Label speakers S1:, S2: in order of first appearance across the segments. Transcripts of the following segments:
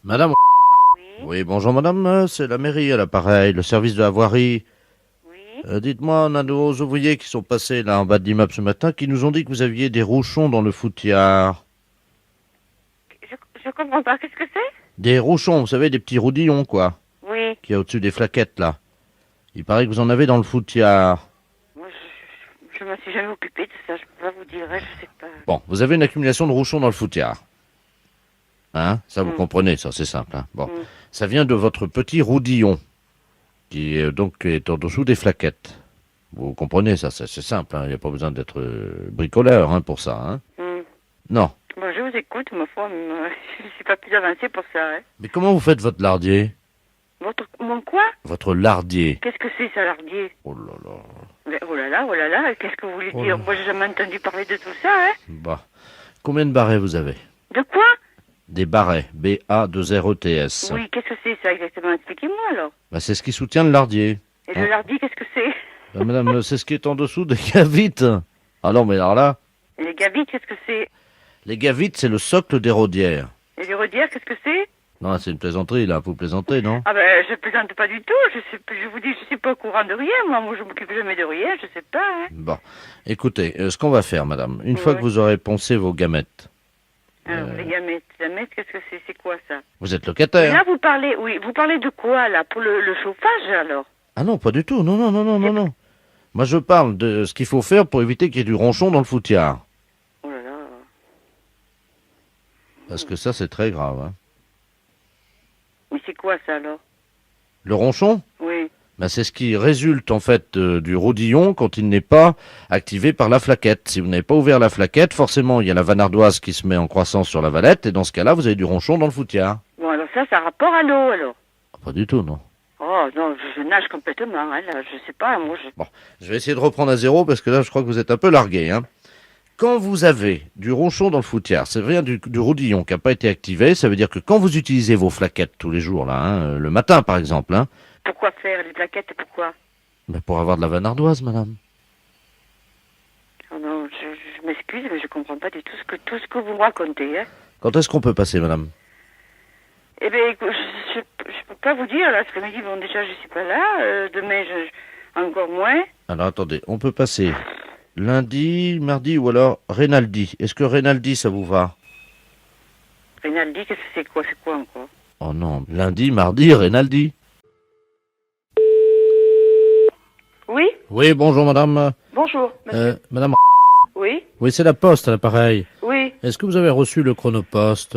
S1: Madame.
S2: Oui,
S1: Oui, bonjour madame, c'est la mairie à l'appareil, le service de la voirie.
S2: oui.
S1: Dites-moi, on a nos ouvriers qui sont passés là en bas de l'immeuble ce matin qui nous ont dit que vous aviez des rouchons dans le foutiard.
S2: Je comprends pas. Qu'est-ce que c'est?
S1: Des rouchons, vous savez, des petits roudillons quoi,
S2: Oui.
S1: qu'il y a au-dessus des flaquettes là. Il paraît que vous en avez dans le foutiard.
S2: Moi, je me suis jamais occupée de ça. Je peux pas vous dire. Je sais pas.
S1: Bon, vous avez une accumulation de rouchons dans le foutiard. Hein? Ça vous
S2: Hmm,
S1: comprenez, ça c'est simple. Hein? Bon,
S2: hmm.
S1: ça vient de votre petit roudillon qui donc est en dessous des flaquettes. Vous comprenez ça, c'est simple. Hein? Il n'y a pas besoin d'être bricoleur hein, pour ça. Hein?
S2: Hmm.
S1: Non.
S2: Bon, je vous écoute, ma foi. Mais, je suis pas plus avancée pour ça. Hein.
S1: Mais comment vous faites votre lardier?
S2: Mon quoi?
S1: Votre lardier.
S2: Qu'est-ce que c'est, ça, lardier?
S1: Oh là là.
S2: Mais, oh là là, oh là là. Qu'est-ce que vous voulez
S1: Oh
S2: dire?
S1: là.
S2: Moi, j'ai jamais entendu parler de tout ça, hein.
S1: Bah. Combien de barrets vous avez?
S2: De quoi?
S1: Des barrets. B-A-2-R-E-T-S.
S2: Oui, qu'est-ce que c'est, ça, exactement? Expliquez-moi, alors.
S1: Bah, c'est ce qui soutient le lardier.
S2: Et
S1: Hein?
S2: le lardi, qu'est-ce que c'est?
S1: Bah, madame, c'est ce qui est en dessous des gavites. Ah non, mais alors là,
S2: Et les gavites, qu'est-ce que c'est?
S1: les gavites, c'est le socle des rodières.
S2: Et les rodières, qu'est-ce que c'est?
S1: Non, c'est une plaisanterie, là. Vous plaisantez, non?
S2: Ah ben, je plaisante pas du tout. Je vous dis, je suis pas au courant de rien. Moi, je m'occupe jamais de rien. Je sais pas. Hein.
S1: Bon. Écoutez, ce qu'on va faire, madame, une fois
S2: Ouais.
S1: que vous aurez poncé vos gamètes,
S2: Alors, les gamètes, qu'est-ce que c'est? C'est quoi ça?
S1: vous êtes
S2: Et
S1: locataire.
S2: là, vous parlez, oui, vous parlez de quoi là? Pour le chauffage alors?
S1: Ah non, pas du tout. Non, non, non, non, non, non. Moi, je parle de ce qu'il faut faire pour éviter qu'il y ait du ronchon dans le foutiard.
S2: Oh là là.
S1: Parce que ça, c'est très grave. Hein.
S2: Mais c'est quoi ça alors?
S1: Le ronchon,
S2: Oui.
S1: ben, c'est ce qui résulte en fait du rodillon quand il n'est pas activé par la flaquette. Si vous n'avez pas ouvert la flaquette, forcément, il y a la vanardoise qui se met en croissance sur la valette, et dans ce cas-là, vous avez du ronchon dans le foutiard.
S2: Bon alors ça a rapport à l'eau alors?
S1: Ah, pas du tout, non.
S2: Oh non, je nage complètement. Hein, là, je sais pas. Moi, je...
S1: Je vais essayer de reprendre à zéro parce que là, je crois que vous êtes un peu largué. Hein. Quand vous avez du ronchon dans le foutiard, ça vient du rodillon qui n'a pas été activé. Ça veut dire que quand vous utilisez vos flaquettes tous les jours, là, hein, le matin par exemple, hein,
S2: Pourquoi faire les plaquettes? Pourquoi?
S1: ben, pour avoir de la vanardoise, madame.
S2: Oh non, je m'excuse, mais je comprends pas du tout ce que vous me racontez. Hein.
S1: Quand est-ce qu'on peut passer, madame?
S2: Eh bien, écoute, je peux pas vous dire, là, ce midi, bon, déjà, je suis pas là. Demain, encore moins.
S1: Alors attendez, on peut passer lundi, mardi ou alors Rinaldi. Est-ce que Rinaldi, ça vous va?
S2: Rinaldi, qu'est-ce que c'est quoi? C'est quoi encore?
S1: Oh non, lundi, mardi, Rinaldi.
S2: Oui?
S1: Oui, bonjour madame.
S2: Bonjour, monsieur.
S1: Madame.
S2: Oui?
S1: Oui, c'est la poste à l'appareil.
S2: Oui.
S1: Est-ce que vous avez reçu le chronopost?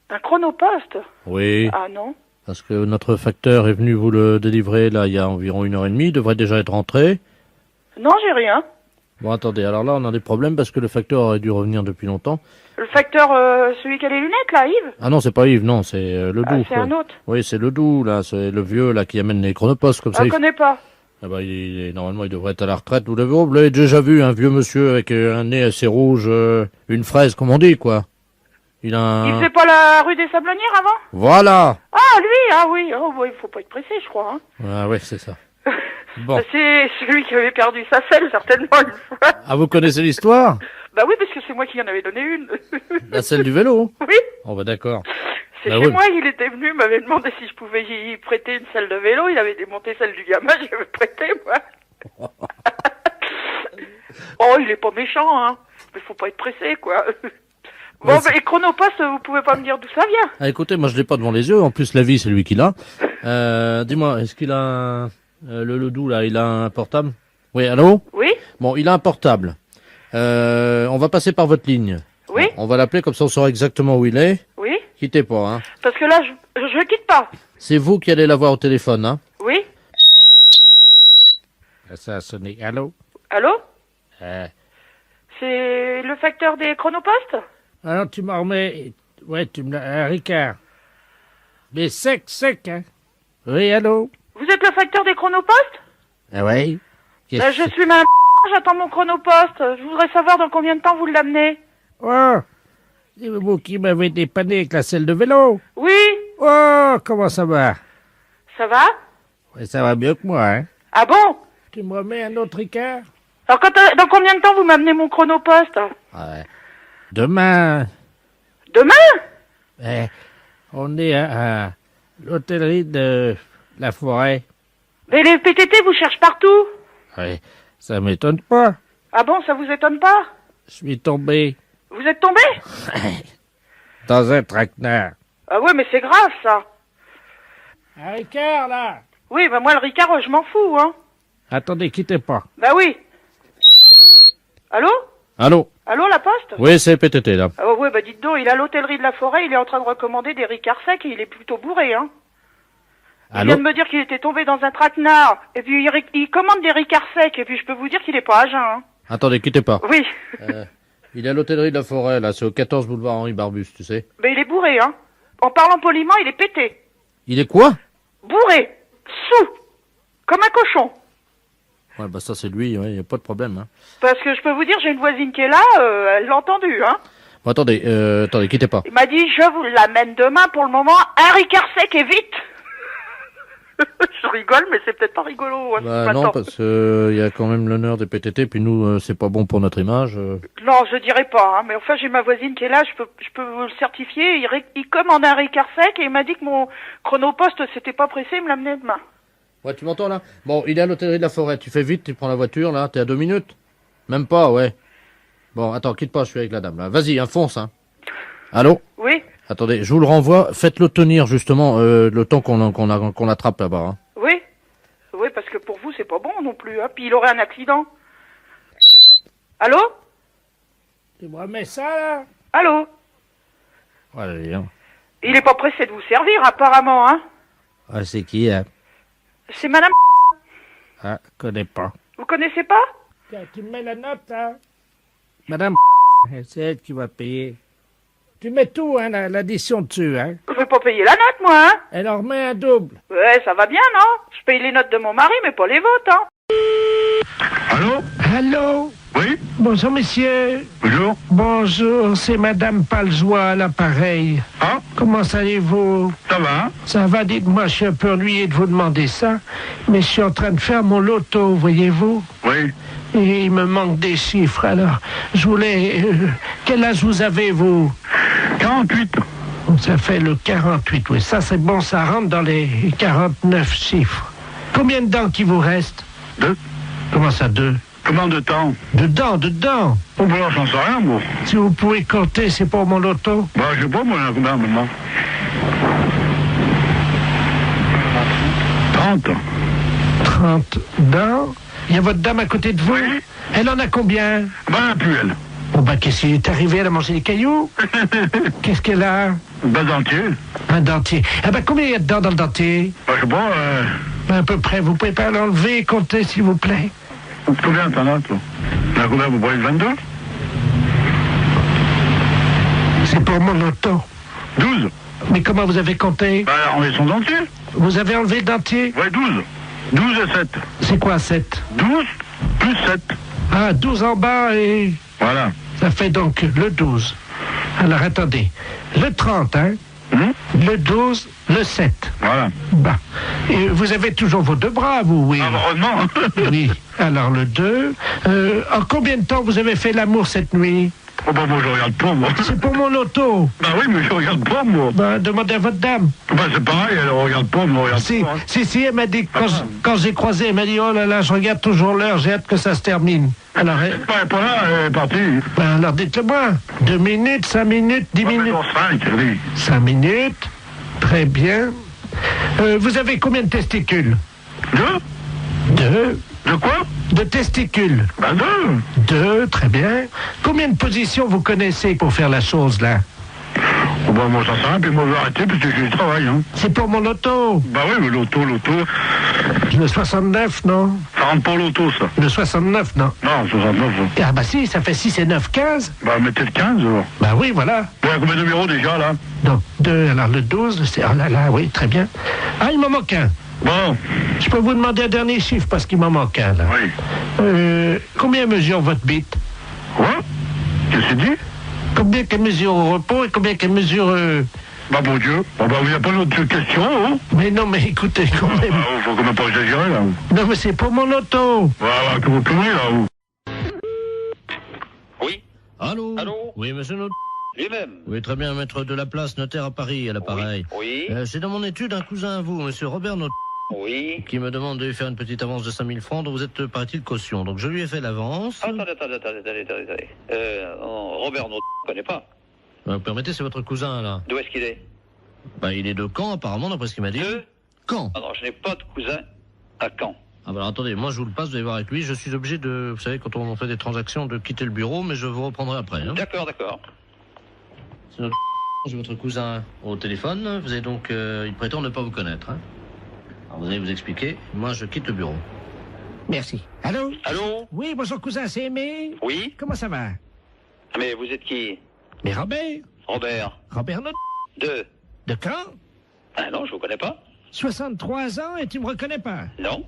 S2: Un chronopost?
S1: Oui.
S2: Ah non?
S1: Parce que notre facteur est venu vous le délivrer là il y a environ 1 heure et demie, il devrait déjà être rentré.
S2: Non, j'ai rien.
S1: Bon attendez, alors là on a des problèmes parce que le facteur aurait dû revenir depuis longtemps.
S2: Le facteur, celui qui a les lunettes, là, Yves?
S1: Ah non, c'est pas Yves, non, c'est le
S2: Ah,
S1: doux.
S2: c'est un autre.
S1: Oui, c'est le doux là, c'est le vieux là qui amène les chronopostes comme ça.
S2: Je connais pas.
S1: Ah bah, normalement il devrait être à la retraite. Vous l'avez déjà vu, un vieux monsieur avec un nez assez rouge, une fraise comme on dit quoi. Il a
S2: Il
S1: un...
S2: faisait pas la rue des Sablonnières avant?
S1: Voilà.
S2: Ah, lui, ah oui. Oh, bon, il faut pas être pressé, je crois. Hein.
S1: Ah ouais, c'est ça. Bon.
S2: C'est celui qui avait perdu sa selle, certainement, une fois.
S1: Ah, vous connaissez l'histoire?
S2: Bah oui, parce que c'est moi qui en avais donné une.
S1: La selle du vélo.
S2: Oui.
S1: Oh bah d'accord.
S2: C'est
S1: Bah
S2: chez
S1: oui.
S2: moi, il était venu, il m'avait demandé si je pouvais y prêter une selle de vélo. Il avait démonté celle du gamin, je l'avais prêté, moi. Oh, il est pas méchant, hein. Mais faut pas être pressé, quoi. Bon,
S1: Ouais,
S2: bah, et Chronopost, vous pouvez pas me dire d'où ça vient?
S1: Ah, écoutez, moi je l'ai pas devant les yeux. En plus, la vie, c'est lui qui l'a. Dis-moi, est-ce qu'il a le doux là, il a un portable? Oui, allô?
S2: Oui?
S1: Bon, il a un portable. On va passer par votre ligne.
S2: Oui?
S1: On va l'appeler comme ça on saura exactement où il est.
S2: Oui?
S1: Quittez pas, hein.
S2: Parce que là, je quitte pas.
S1: C'est vous qui allez l'avoir au téléphone, hein.
S2: Oui?
S1: Ça a sonné. Allô?
S2: Allô?
S1: Euh,
S2: C'est le facteur des Chronopost?
S1: Alors tu m'en remets. Ouais, tu me l'as. Ricard. Mais sec, hein. Oui, allô?
S2: Vous êtes le facteur des Chronopost?
S1: Ah ouais?
S2: Je suis ma j'attends mon Chronopost. Je voudrais savoir dans combien de temps vous l'amenez.
S1: Oh! C'est vous qui m'avez dépanné avec la selle de vélo.
S2: Oui?
S1: Oh, comment ça va?
S2: Ça va?
S1: Ouais, ça va mieux que moi, hein.
S2: Ah bon?
S1: Tu me remets un autre Ricard?
S2: Alors dans combien de temps vous m'amenez mon Chronopost?
S1: Ouais. Demain.
S2: Demain?
S1: Eh,
S3: On est à l'hôtellerie de la Forêt.
S2: Mais les PTT vous cherchent partout.
S3: Ouais, ça m'étonne pas.
S2: Ah bon, ça vous étonne pas?
S3: Je suis tombé
S2: Vous êtes tombé?
S3: dans un traquenard.
S2: Ah ouais, mais c'est grave, ça.
S3: Un Ricard, là.
S2: Oui, bah moi, le Ricard, je m'en fous, hein.
S3: Attendez, quittez pas.
S2: Bah oui. Allô?
S1: Allô?
S2: Allô, la poste?
S1: Oui, c'est PTT, là.
S2: Ah ouais, bah dites donc, il est à l'hôtellerie de la Forêt, il est en train de recommander des Ricards secs et il est plutôt bourré, hein. Il
S1: Allô?
S2: vient de me dire qu'il était tombé dans un traquenard, et puis il commande des Ricards secs, et puis je peux vous dire qu'il est pas à jeun, hein.
S1: Attendez, quittez pas.
S2: Oui,
S1: Il est à l'hôtellerie de la Forêt, là. C'est au 14 boulevard Henri Barbus, tu sais.
S2: mais il est bourré, hein. En parlant poliment, il est pété.
S1: Il est quoi?
S2: Bourré. Sous. Comme un cochon.
S1: Ouais, bah ça, c'est lui, ouais, y a pas de problème, hein.
S2: Parce que je peux vous dire, j'ai une voisine qui est là, elle l'a entendu, hein.
S1: Bon, attendez, quittez pas.
S2: Il m'a dit, je vous l'amène demain pour le moment, un Ricard sec et vite. Je rigole, mais c'est peut-être pas rigolo, hein, ce
S1: Bah
S2: matin.
S1: non, parce que y a quand même l'honneur des PTT, puis nous, c'est pas bon pour notre image.
S2: Non, je dirais pas, hein, mais enfin, j'ai ma voisine qui est là, je peux vous le certifier, il commande un Ricard sec et il m'a dit que mon chronopost s'était pas pressé, il me l'amenait demain.
S1: Ouais, tu m'entends, là? Bon, il est à l'hôtellerie de la Forêt. Tu fais vite, tu prends la voiture, là. T'es à 2 minutes? Même pas, ouais. Bon, attends, quitte pas, je suis avec la dame, là. Vas-y, hein, fonce, hein. Allô?
S2: Oui,
S1: Attendez, je vous le renvoie. Faites-le tenir, justement, le temps qu'on l'attrape là-bas, hein.
S2: oui. Oui, parce que pour vous, c'est pas bon non plus, hein, puis il aurait un accident. Allô?
S3: Tu me remets ça, là?
S2: Allô?
S1: Allez, hein.
S2: Il est pas pressé de vous servir, apparemment, hein.
S1: Ah, c'est qui, hein?
S2: C'est madame...
S3: Ah, connais pas.
S2: Vous connaissez pas?
S3: Tiens, tu me mets la note, là? Madame, c'est elle qui va payer. Tu mets tout, hein, l'addition dessus, hein?
S2: Je vais pas payer la note, moi, hein.
S3: Elle en remet un double.
S2: Ouais, ça va bien, non? Je paye les notes de mon mari, mais pas les vôtres, hein.
S4: Allô?
S3: Allô?
S4: Oui?
S3: Bonjour, monsieur.
S4: Bonjour?
S3: Bonjour, c'est Madame Paljoie à l'appareil.
S4: Ah?
S3: Comment allez-vous?
S4: Ça va?
S3: Ça va, dites-moi, je suis un peu ennuyé de vous demander ça, mais je suis en train de faire mon loto, voyez-vous?
S4: Oui.
S3: Et il me manque des chiffres, alors je voulais... quel âge vous avez, vous?
S4: 48.
S3: Ça fait le 48, oui. Ça, c'est bon, ça rentre dans les 49 chiffres. Combien de dents qui vous reste?
S4: 2.
S3: Comment ça, 2?
S4: Combien de temps?
S3: Dedans.
S4: Oh, bah, j'en sais rien, moi.
S3: Si vous pouvez compter, c'est pour mon loto.
S4: Bah, je sais pas, moi, il y en a combien maintenant? 30.
S3: 30 dents. Il y a votre dame à côté de vous?
S4: Oui.
S3: Elle en a combien?
S4: Bah, plus elle.
S3: Bon, bah, qu'est-ce qui est arrivé? Elle a mangé des cailloux? Qu'est-ce qu'elle a?
S4: Bah, dentier.
S3: Un dentier. Ah, bah, combien il y a de dents dans le dentier?
S4: Bah, je sais pas,
S3: À peu près. Vous pouvez pas l'enlever et compter, s'il vous plaît?
S4: combien t'en as, toi? Il y en a combien, vous voyez 22?
S3: C'est pour mon loto.
S4: 12.
S3: Mais comment vous avez compté?
S4: Bah, enlever son dentier.
S3: Vous avez enlevé le dentier?
S4: Ouais, 12. 12 et 7.
S3: C'est quoi, 7?
S4: 12 plus 7.
S3: Ah, 12 en bas et...
S4: Voilà.
S3: Ça fait donc le 12. Alors, attendez. Le 30, hein? Le 12, le 7.
S4: Voilà.
S3: Bah. Et vous avez toujours vos deux bras, vous, oui?
S4: Ah, bah, heureusement.
S3: Oui. Alors, le 2. En combien de temps vous avez fait l'amour cette nuit?
S4: Oh, bah, moi, je regarde pas, moi.
S3: C'est pour mon loto.
S4: Bah oui, mais je regarde pas, moi.
S3: Bah, demandez à votre dame.
S4: Bah, c'est pareil, elle regarde pas, moi, regarde
S3: Si,
S4: pas. Hein.
S3: si, elle m'a dit, quand j'ai croisé, elle m'a dit, oh là là, je regarde toujours l'heure, j'ai hâte que ça se termine. Alors,
S4: Elle est pas là, elle est partie.
S3: ben, alors dites-le-moi. 2 minutes, 5 minutes, 10 minutes.
S4: Dans 5, oui.
S3: 5 minutes. Très bien. Vous avez combien de testicules? 2.
S4: De quoi?
S3: De testicules.
S4: Bah, 2.
S3: 2, très bien. Combien de positions vous connaissez pour faire la chose, là?
S4: Oh, bah, moi, ça sert à rien, puis moi, je vais arrêter, parce que j'ai du travail, hein.
S3: C'est pour mon loto.
S4: Bah oui, mais l'auto.
S3: Le 69, non?
S4: Ça rentre pas l'auto, ça.
S3: Le 69, non?
S4: Non, 69, ça.
S3: Ah bah si, ça fait 6 et 9, 15.
S4: Bah, mettez le 15, alors.
S3: Bah oui, voilà.
S4: Il y a combien de numéros, déjà, là?
S3: Donc, 2, alors le 12, c'est... Oh là là, oui, très bien. Ah, il m'en manque un.
S4: Bon,
S3: Je peux vous demander un dernier chiffre, parce qu'il m'en manque un, là.
S4: oui.
S3: Combien mesure votre bite?
S4: Quoi? Qu'est-ce que c'est dit?
S3: Combien qu'elle mesure au repos et combien qu'elle mesure...
S4: Bah, bon Dieu. Bon, bah, il n'y a pas d'autre question, hein?
S3: Mais non, mais écoutez, quand
S4: Bah,
S3: même...
S4: faut quand même pas exagérer, là.
S3: Non, mais c'est pour mon auto.
S4: Voilà, que vous tournez, là, vous.
S1: Allô?
S5: Allô?
S1: Oui, monsieur
S4: Lui-même.
S1: Oui, très bien, maître de la place, notaire à Paris, à l'appareil.
S4: Oui.
S1: C'est dans mon étude un cousin à vous, monsieur Robert Not,
S4: Oui.
S1: qui me demande de lui faire une petite avance de 5000 francs, dont vous êtes, paraît-il, caution. Donc je lui ai fait l'avance.
S4: Attendez. Robert, non, je ne connais pas.
S1: Vous permettez, c'est votre cousin, là.
S4: D'où est-ce qu'il est?
S1: Il est de Caen, apparemment, d'après ce qu'il m'a dit.
S4: De
S1: Caen.
S4: Ah non, je n'ai pas de cousin à Caen.
S1: Ah bah alors attendez, moi je vous le passe, vous allez voir avec lui. Je suis obligé de, vous savez, quand on fait des transactions, de quitter le bureau, mais je vous reprendrai après. Hein.
S4: D'accord.
S1: C'est notre... J'ai votre cousin au téléphone. Vous avez donc, il prétend ne pas vous connaître. Hein. Alors vous allez vous expliquer. Moi, je quitte le bureau.
S3: Merci. Allô?
S4: Allô?
S3: Oui, bonjour cousin, c'est Aimé.
S4: Oui?
S3: Comment ça va?
S4: Mais vous êtes qui?
S3: Mais Robert?
S4: Robert.
S3: Robert Not.
S4: De
S3: Caen?
S4: Ah non, je vous connais pas.
S3: 63 ans et tu me reconnais pas?
S4: Non.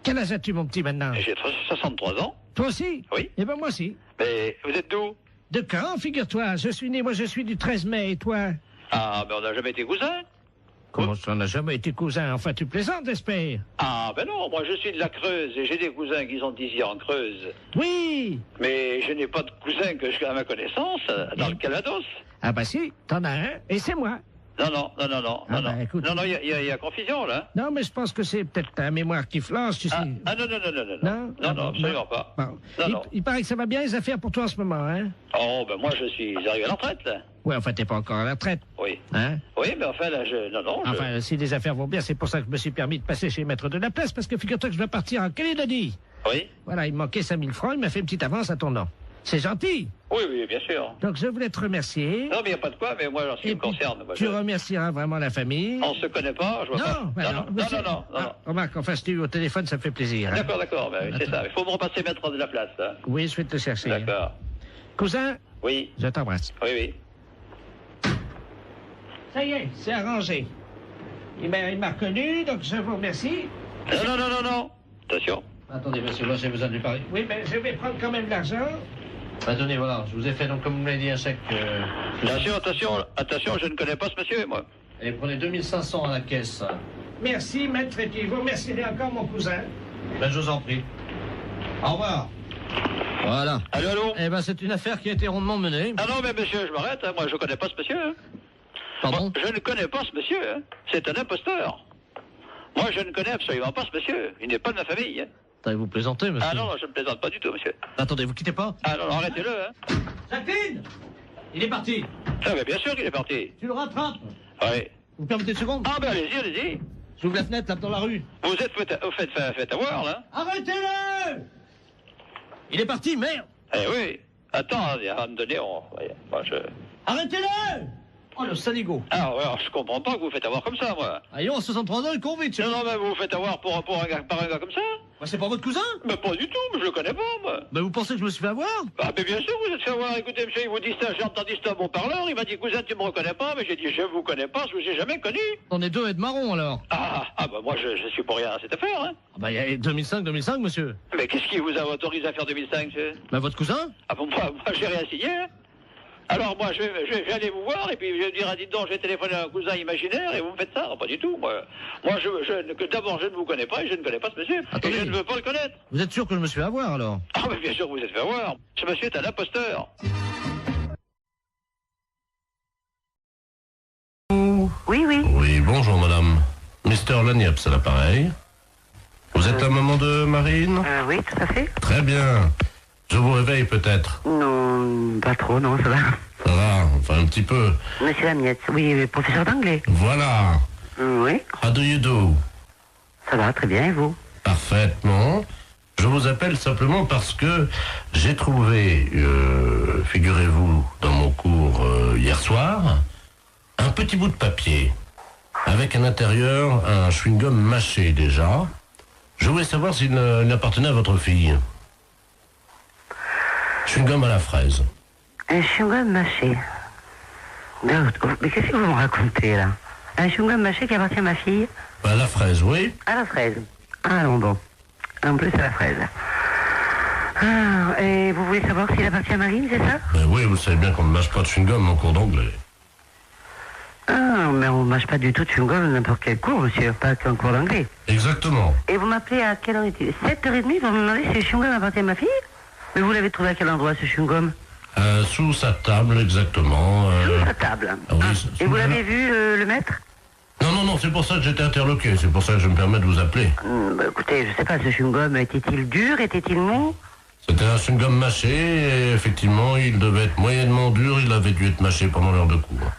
S3: Quel âge as-tu, mon petit, maintenant?
S4: J'ai 63 ans.
S3: Toi aussi?
S4: Oui.
S3: Eh ben moi aussi.
S4: Mais vous êtes d'où?
S3: De Caen, figure-toi. Je suis du 13 mai, et toi?
S4: Ah, ben on n'a jamais été cousins.
S3: Comment ça, on n'a jamais été cousin? Enfin, tu plaisantes, j'espère?
S4: Ah, ben non, moi je suis de la Creuse et j'ai des cousins qui sont d'ici en Creuse.
S3: Oui!
S4: Mais je n'ai pas de cousin que je à ma connaissance dans le Calvados.
S3: Ah bah si, t'en as un, et c'est moi.
S4: Non.
S3: Écoute.
S4: Non, il y a confusion, là.
S3: Non, mais je pense que c'est peut-être ta mémoire qui flanche, tu sais.
S4: Non,
S3: Non,
S4: absolument pas.
S3: Bon.
S4: Non.
S3: Il paraît que ça va bien les affaires pour toi en ce moment, hein?
S4: Oh, ben moi je suis arrivé à la retraite, là.
S3: Ouais, enfin, t'es pas encore à la retraite,
S4: Oui.
S3: hein?
S4: Oui, mais enfin, là,
S3: Enfin, si les affaires vont bien, c'est pour ça que je me suis permis de passer chez Maître de la Place, parce que figure-toi que je dois partir en Calédonie.
S4: Oui.
S3: Voilà, il me manquait 5000 francs, il m'a fait une petite avance à ton nom. C'est gentil.
S4: Oui, bien sûr.
S3: Donc, je voulais te remercier.
S4: Non, mais il n'y a pas de quoi, mais moi, en ce qui
S3: Et
S4: me
S3: puis,
S4: concerne... Moi,
S3: tu remercieras vraiment la famille.
S4: On se connaît pas, je vois pas. Non.
S3: Ah, remarque, enfin, si tu es au téléphone, ça me fait plaisir. Hein?
S4: D'accord, ben, c'est ça. Il faut me repasser Maître de la Place, là.
S3: Oui, je vais te chercher.
S4: D'accord.
S3: Cousin,
S4: Oui.
S3: je t'embrasse.
S4: Oui.
S3: Ça y est, c'est arrangé. Il m'a reconnu, donc je vous remercie.
S4: Non. Attention.
S1: Attendez, monsieur, moi j'ai besoin de lui parler.
S3: Oui, mais je vais prendre quand même l'argent.
S1: Tenez, voilà, je vous ai fait, donc, comme vous m'avez dit, un chèque...
S4: Attention, je ne connais pas ce monsieur, moi.
S1: Et prenez 2500 à la caisse.
S3: Merci, maître, et puis vous remercierez encore mon cousin.
S1: Ben, je vous en prie. Au revoir. Voilà.
S4: Allô?
S1: Eh ben, c'est une affaire qui a été rondement menée.
S4: Ah non, mais monsieur, je m'arrête, hein. Moi, je ne connais pas ce monsieur. Hein.
S1: Pardon?
S4: Moi, je ne connais pas ce monsieur. Hein. C'est un imposteur. Moi, je ne connais absolument pas ce monsieur. Il n'est pas de ma famille. Hein.
S1: Attendez, vous plaisantez, monsieur?
S4: Ah non, je ne plaisante pas du tout, monsieur.
S1: Attendez, vous quittez pas?
S4: Ah non, arrêtez-le, hein.
S3: Jacqueline! Il est parti.
S4: Ah, mais bien sûr qu'il est parti.
S3: Tu le rattrapes.
S4: Oui.
S1: Vous permettez une seconde?
S4: Ah, ben allez-y.
S1: J'ouvre la fenêtre, là, dans la rue.
S4: Vous êtes fait avoir, là.
S3: Arrêtez-le!
S1: Il est parti, merde!
S4: Eh oui. Attends, à un moment donné, moi, je...
S3: Arrêtez-le!
S1: Oh, le saligo!
S4: Ah, ouais, alors, je comprends pas que vous faites avoir comme ça, moi.
S1: Allons, à 63 ans, il court vite,
S4: Non, mais vous vous faites avoir par un gars comme ça?
S1: Bah, c'est pas votre cousin?
S4: Mais pas du tout, mais je le connais pas, moi.
S1: Bah, vous pensez que je me suis fait avoir?
S4: Ah, mais bien sûr, vous êtes fait avoir. Écoutez, monsieur, il vous dit ça, j'ai entendu ça à mon parleur, il m'a dit, cousin, tu me reconnais pas, mais j'ai dit, je vous connais pas, je vous ai jamais connu.
S1: On est deux et de marron, alors.
S4: Bah, moi, je suis pour rien à cette affaire, hein.
S1: Ah, bah, il y a 2005, monsieur.
S4: Mais qu'est-ce qui vous a autorisé à faire 2005, monsieur?
S1: Bah, votre cousin?
S4: Ah, bon, moi, j'ai rien signé, hein. Alors, moi, je vais aller vous voir, et puis je vais dire, dites donc, je vais téléphoner à un cousin imaginaire, et vous me faites ça? Pas du tout, moi. Moi, d'abord, je ne vous connais pas, et je ne connais pas ce monsieur.
S1: Attendez.
S4: Et je ne veux pas le connaître.
S1: Vous êtes sûr que je me suis fait avoir, alors?
S4: Ah, mais bien sûr, vous êtes fait avoir. Ce monsieur est un imposteur.
S2: Oui.
S5: Oui, bonjour madame. Mr. Lagnaps à l'appareil. Vous êtes un maman de Marine?
S2: Oui, tout à fait.
S5: Très bien. Je vous réveille peut-être.
S2: Non, pas trop, non, ça va.
S5: Ça va, enfin un petit peu.
S2: Monsieur Lamiette, oui, professeur d'anglais.
S5: Voilà.
S2: Oui,
S5: How do you do?
S2: ça va, très bien, et vous?
S5: Parfaitement. Je vous appelle simplement parce que j'ai trouvé, figurez-vous, dans mon cours hier soir, un petit bout de papier avec à l'intérieur un chewing-gum mâché déjà. Je voulais savoir s'il appartenait à votre fille. Chewing-gum à la fraise.
S2: Un chewing-gum mâché. Mais qu'est-ce que vous me racontez, là? Un chewing-gum mâché qui appartient à ma fille?
S5: À la fraise, oui.
S2: À la fraise. Ah non, bon. En plus, à la fraise. Ah, et vous voulez savoir s'il appartient à Marine, c'est ça?
S5: Ben oui, vous savez bien qu'on ne mâche pas de chewing-gum en cours d'anglais.
S2: Ah, mais on ne mâche pas du tout de chewing-gum n'importe quel cours, monsieur, pas qu'un cours d'anglais.
S5: Exactement.
S2: Et vous m'appelez à quelle heure est-il? 7h30, vous me demandez si le chewing-gum appartient à ma fille? Mais vous l'avez trouvé à quel endroit, ce chewing-gum?
S5: Sous sa table, exactement.
S6: Sous sa table.
S5: Ah oui,
S6: Ah.
S5: sous
S6: Et vous
S5: la-
S6: l'avez vu, le maître?
S5: Non, c'est pour ça que j'étais interloqué, c'est pour ça que je me permets de vous appeler.
S6: Bah, écoutez, je sais pas, ce chewing-gum, était-il dur, était-il mou?
S5: C'était un chewing-gum mâché, et effectivement, il devait être moyennement dur, il avait dû être mâché pendant l'heure de cours.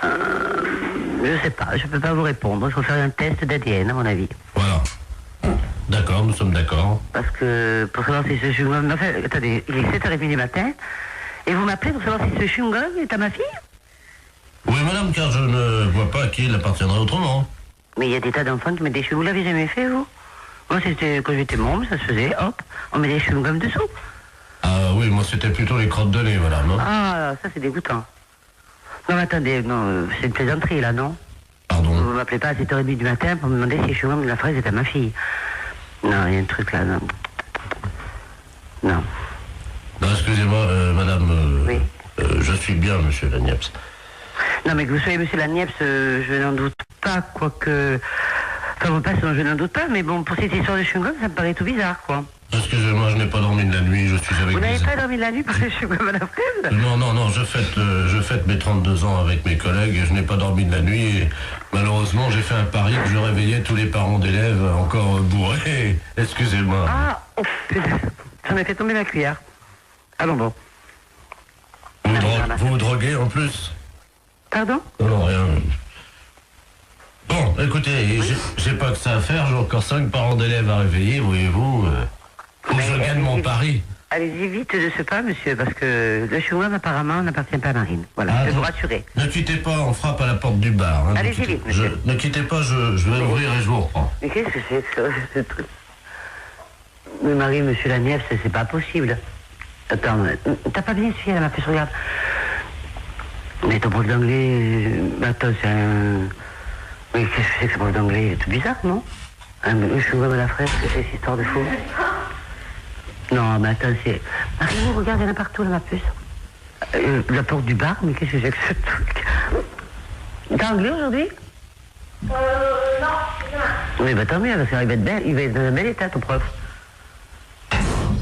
S6: Je sais pas, je peux pas vous répondre. Il faut faire un test d'ADN, à mon avis.
S5: Voilà. D'accord, nous sommes d'accord.
S6: Parce que, pour savoir si ce chewing-gum... Enfin, attendez, il est 7h30 du matin, et vous m'appelez pour savoir si ce chewing-gum est à ma fille?
S5: Oui, madame, car je ne vois pas à qui il appartiendrait autrement.
S6: Mais il y a des tas d'enfants qui mettent des chewing-gums. Vous l'avez jamais fait, vous? Moi, c'était quand j'étais môme, ça se faisait, hop, on met des chewing-gums dessous.
S5: Ah oui, moi c'était plutôt les crottes de nez, madame. Hein.
S6: Ah, ça c'est dégoûtant. Non, mais attendez, non, c'est une plaisanterie, là, non?
S5: Pardon.
S6: Vous m'appelez pas à 7h30 du matin pour me demander si le chewing-gum de la fraise est à ma fille. Non, il y a un truc là, non. Non.
S5: Non, excusez-moi, madame,
S6: Oui.
S5: je suis bien, monsieur Lagneps.
S6: Non, mais que vous soyez monsieur Lagneps, je n'en doute pas, quoique... Enfin, vos passions, je n'en doute pas, mais bon, pour cette histoire de chewing-gum, ça me paraît tout bizarre, quoi.
S5: Excusez-moi, je n'ai pas dormi de la nuit, je suis avec
S6: Vous n'avez
S5: des...
S6: pas dormi de la nuit pour le chewing-gum à la fraise?
S5: Non, je fête mes 32 ans avec mes collègues et je n'ai pas dormi de la nuit et malheureusement j'ai fait un pari que je réveillais tous les parents d'élèves encore bourrés. Excusez-moi.
S6: Ah, oh, putain, j'en ai fait tomber la cuillère. Allons bon.
S5: Vous vous droguez en plus?
S6: Pardon?
S5: Non, rien. Bon, écoutez, j'ai pas que ça à faire, j'ai encore 5 parents d'élèves à réveiller, voyez-vous. Faut que je gagne mon pari.
S6: Allez-y vite de ce pas, monsieur, parce que le chewing-gum apparemment n'appartient pas à Marine. Voilà,
S5: Ah,
S6: je vais
S5: non.
S6: vous rassurer.
S5: Ne quittez pas, on frappe à la porte du bar. Hein,
S6: Allez-y vite, monsieur.
S5: Ne quittez pas, je vais ouvrir et je vous reprends.
S6: Mais qu'est-ce que c'est que ce truc? Mais Marie, monsieur Lagneps, c'est pas possible. Attends, t'as pas bien suivi, elle m'a fait ce regarde. Mais ton prof d'anglais, attends, c'est un... Mais qu'est-ce que c'est que ce prof d'anglais? C'est tout bizarre, non? Un chewing-gum à la fraise, que c'est cette histoire de fou? Non, mais attends, c'est... Marie, regarde, il y en a partout, là, ma puce. La porte du bar, mais qu'est-ce que c'est que ce truc? T'as anglais aujourd'hui? Non. Oui, bah tant mieux, parce qu'il va être belle, il va être dans un bel état, ton prof.